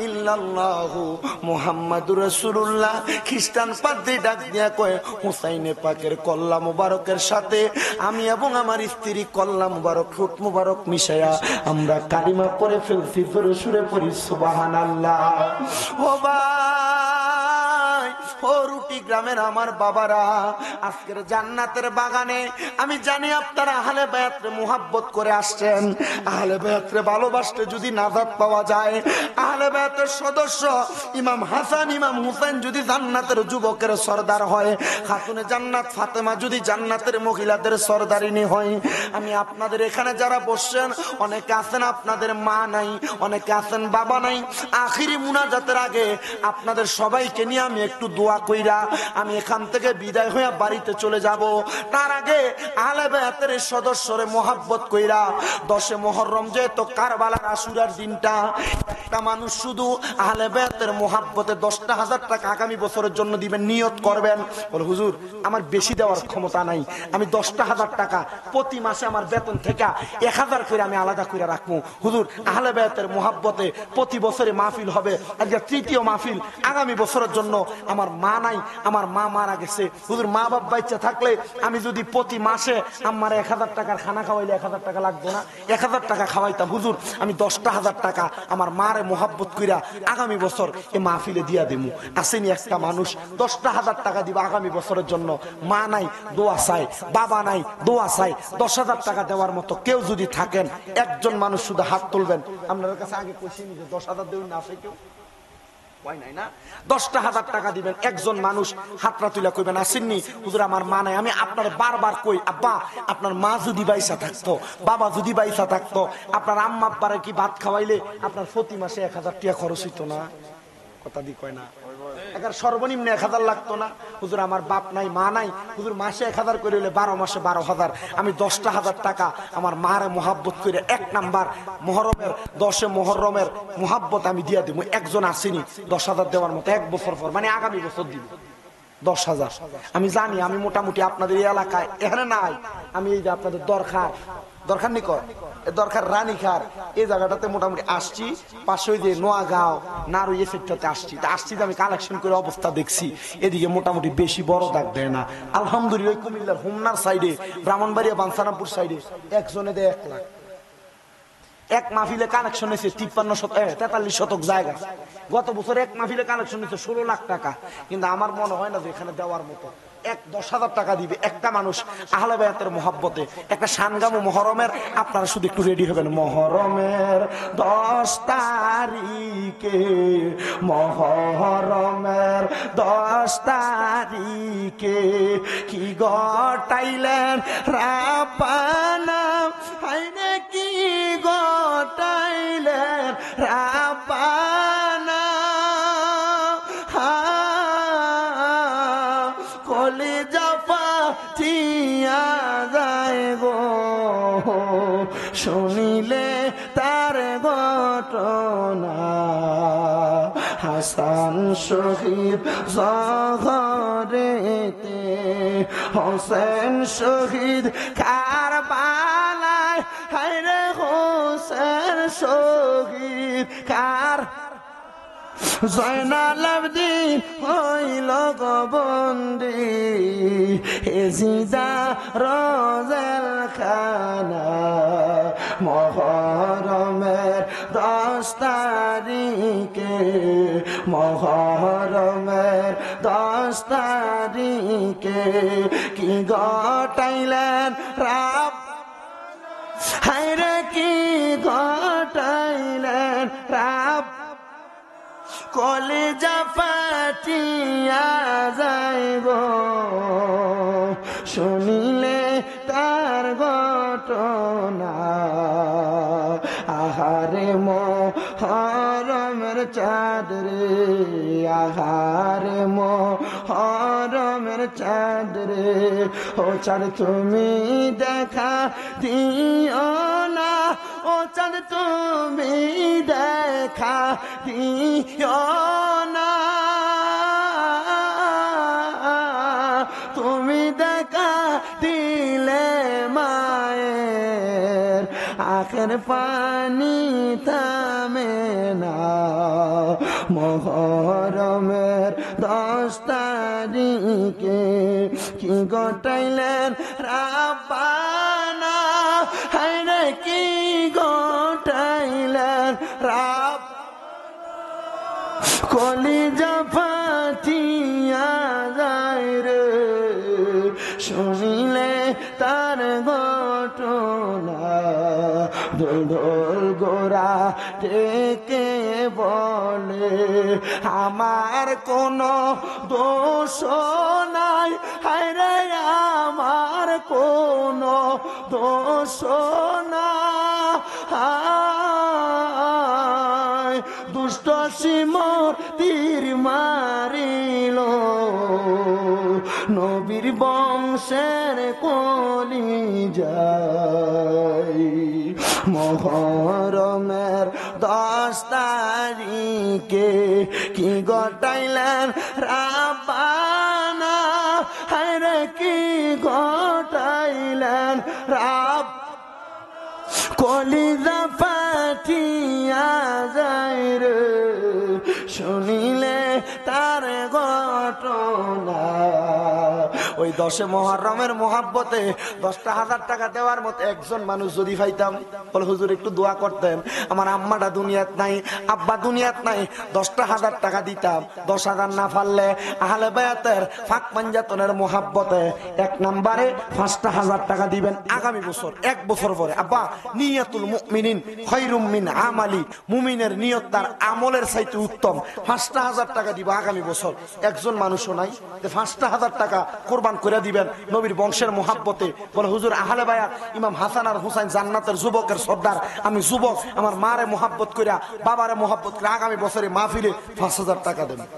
ইল্লাল্লাহু মুহাম্মাদুর রাসূলুল্লাহ। খ্রিস্টান পাদ্রী ডাক দিয়া কয়, হুসাইনে পাকের কল্লা মুবারকের সাথে আমি এবং আমার স্ত্রী কল্লা মুবারক ঠোঁট মুবারক মিশায়া আমরা কালিমা পড়ে ফেলছি। জোরে সুরে পড়ি সুবহানাল্লাহ। ও ভাই, ও রুটি গ্রামের আমার বাবারা, আজকের জান্নাতের বাগানে আমি জানি আপনারা আহলে বায়াতরে মুহাব্বত করে আসছেন। আহলে বায়াতরে ভালোবাসতে যদি নাজাত পাওয়া যায়, আহলে বায়াতের সদস্য ইমাম হাসান ইমাম হুসাইন যদি জান্নাতের যুবকের সরদার হয়, খাতুনে জান্নাত ফাতেমা যদি জান্নাতের মহিলাদের সরদারিনী হয়, আমি আপনাদের এখানে যারা বসছেন অনেকে আছেন আপনাদের মা নাই, অনেকে আছেন বাবা নাই। আখিরি মুনাজাতের আগে আপনাদের সবাইকে নিয়ে আমি একটু দোয়া কইরা আমি এখান থেকে বিদায় হয়ে বাড়িতে চলে যাব। তার আগে আহলে বায়াতের সদস্যরে মোহাব্বত কইরা 10 মুহররম যেহেতু কারবালার আশুরার দিনটা, একটা মানুষ শুধু আহলে বায়াতের মোহাব্বতে 10,000 টাকা আগামী বছরের জন্য দিবেন, নিয়ত করবেন। বলে হুজুর আমার বেশি দেওয়ার ক্ষমতা নাই, আমি 10,000 টাকা প্রতি মাসে আমার বেতন থেকে 1000 করে আমি আলাদা করে রাখবো। হুজুর আহলে বায়াতের মোহাব্বতে প্রতি বছরে মাহফিল হবে, আজকে 3য় মাহফিল, আগামী বছরের জন্য আমার মা নাই, আমার মা মারা গেছে। হুজুর মা বাপ বাচ্চা থাকলে আমি যদি প্রতি মাসে আমার 1000 টাকার খানা খাওয়াইলে 1000 টাকা লাগতো না, 1000 টাকা খাওয়াইতাম। হুজুর আমি 10,000 টাকা আমার মারে মোহাব্বত কইরা আগামী বছর এই মাহফিলে দিয়া দেবো। আসেনি একটা মানুষ 10,000 টাকা দিবা আগামী বছরের জন্য, মা নাই দোয়া চাই, বাবা নাই দোয়া চাই, 10,000 টাকা দেওয়ার মতো কেউ যদি থাকেন একজন মানুষ শুধু হাত তুলবেন। আপনার কাছে আগে কইছি যে 10,000 দেবেন না, আছে কেউ? 10,000 টাকা দিবেন, একজন মানুষ হাতরা তুলে কইবেন আসেননি হুজুর আমার মা নাই। আমি আপনার বারবার কই, আব্বা আপনার মা যদি বাইসা থাকতো, বাবা যদি বাইসা থাকতো, আপনার আম্মা আব্বারে কি ভাত খাওয়াইলে আপনার প্রতি মাসে 1000 টাকা খরচ হইতো না? কথা দি কয় না, একার সর্বনিম্ন 1000 লাগতো না? হুজুর আমার বাপ নাই মা নাই, হুজুর মাসে 1000 করে হইলে 12 মাসে 12,000, আমি 10,000 টাকা আমার মারে মোহাব্বত করে 1 নাম্বার মুহররমের 10 মুহররমের মোহাব্বত আমি দিয়া দেব। একজন আসেনি 10,000 দেওয়ার মতো, 1 বছর পর মানে আগামী বছর দিব 10,000। আমি জানি আমি মোটামুটি আপনাদের এই এলাকায় এখানে নাই, আমি এই যে আপনাদের দরকার নিকট দরকার রানীখার এই জায়গাটাতে মোটামুটি আসছি, পাশে যে নোয়াগাঁও নারু এই সেক্টরতে আসছি আমি কালেকশন করে অবস্থা দেখছি, এদিকে মোটামুটি বেশি বড় দাগ দেয় না। আলহামদুলিল্লাহ কুমিল্লার হোমনার সাইডে, ব্রাহ্মণবাড়িয়া বাঞ্ছারামপুর সাইডে একজনে দেয় 1 লাখ, এক মাহফিলে কালেকশন হয়েছে 43 শতক জায়গা। গত বছর এক মাহফিলে কালেকশন হয়েছে 16 লাখ টাকা। কিন্তু আমার মনে হয় না যে এখানে দেওয়ার মতো 10,000 টাকা দিবে একটা মানুষ আহলে বায়াতের মহব্বতে একটা সানগামু মহরমের। আপনারা শুধু একটু রেডি হবেন। মহরমের 10 তারিখে, মহরমের 10 তারিখে কি গটাইলেন রাব্বানা, হায়রে কি গটাইলেন রাব্বানা, কলিজা ফাটিয়া যায় গো শুনিলে তার ঘটনা। হাসান শহীদ জহরেতে, হোসেন শহীদ কারবালায়, হায়রে হোসেন শহীদ কার, জয়নাল আবদিন হইল বন্দি এজিদা রোজেল খানা। মহরমের 10 তারিখে, মহরমের 10 তারিখে কি গটাইলেন রাব, হায়রে কি গটাইলেন রাব, কলিজা ফাটিয়া যায় গো শুনিলে তার ঘটনা। আহারে মহরমের চাঁদ রে, আহারে মহরমের চাঁদ রে, ও চাঁদ তুমি দেখা দিও না, ও চাঁদ তুমি দেখা দিও না, তুমি দেখা দিলে মায়ের আখের পানি থামে না। মহরমের 10 তারিখে কি গটাইলেন রাব্বানা, হায়রে কি গটাইলেন রাব, কলিজা ফাটিয়া যায় রে শুনিলে তার ঘটনা। দোল দোল গোরা ডেকে বলে আমার কোনো দোষ নাই, হায়রে আমার কোনো দোষ নাই, দুষ্ট সিমর তীর মারিল নবীর বংশের কলিজায়। মহরমের 10 তারিখে কি গটাইলেন রাব্বানা, হায়রে কি গটাইলেন রাব, কলিজা ফাটিয়া যায় রে শুনিলে তার ঘটনা। ওই 10 মুহররমের মহব্বতে 10,000 টাকা দেওয়ার মতো একজন মানুষ যদি পাইতাম, বলে হুজুর একটু দোয়া করতেন, আমার আম্মাটা দুনিয়াত নাই, আব্বা দুনিয়াত নাই, 10,000 টাকা দিতাম। 10,000 না পারলে আহলে বায়াতের ফাঁক পাঞ্জাতনের মহব্বতে 1 নম্বরে 5,000 টাকা দিবেন আগামী বছর, 1 বছর পরে। আব্বা নিয়াতুল মুমিনিন খায়রুম মিন আমালি, মুমিনের নিয়ত তার আমলের চাইতে উত্তম। 5,000 টাকা দিব আগামী বছর। একজন মানুষও নাই যে 5,000 টাকা কোরবান করে দিবেন নবীর বংশের মহাব্বতে। বলে হুজুর আহলে বায়াত ইমাম হাসান আর হুসাইন জান্নাতের যুবকের সর্দার, আমি যুবক, আমার মারে মহাব্বত করিয়া বাবারে মহাব্বত করে আগামী বছরে মাহফিলে 5,000 টাকা দেবেন।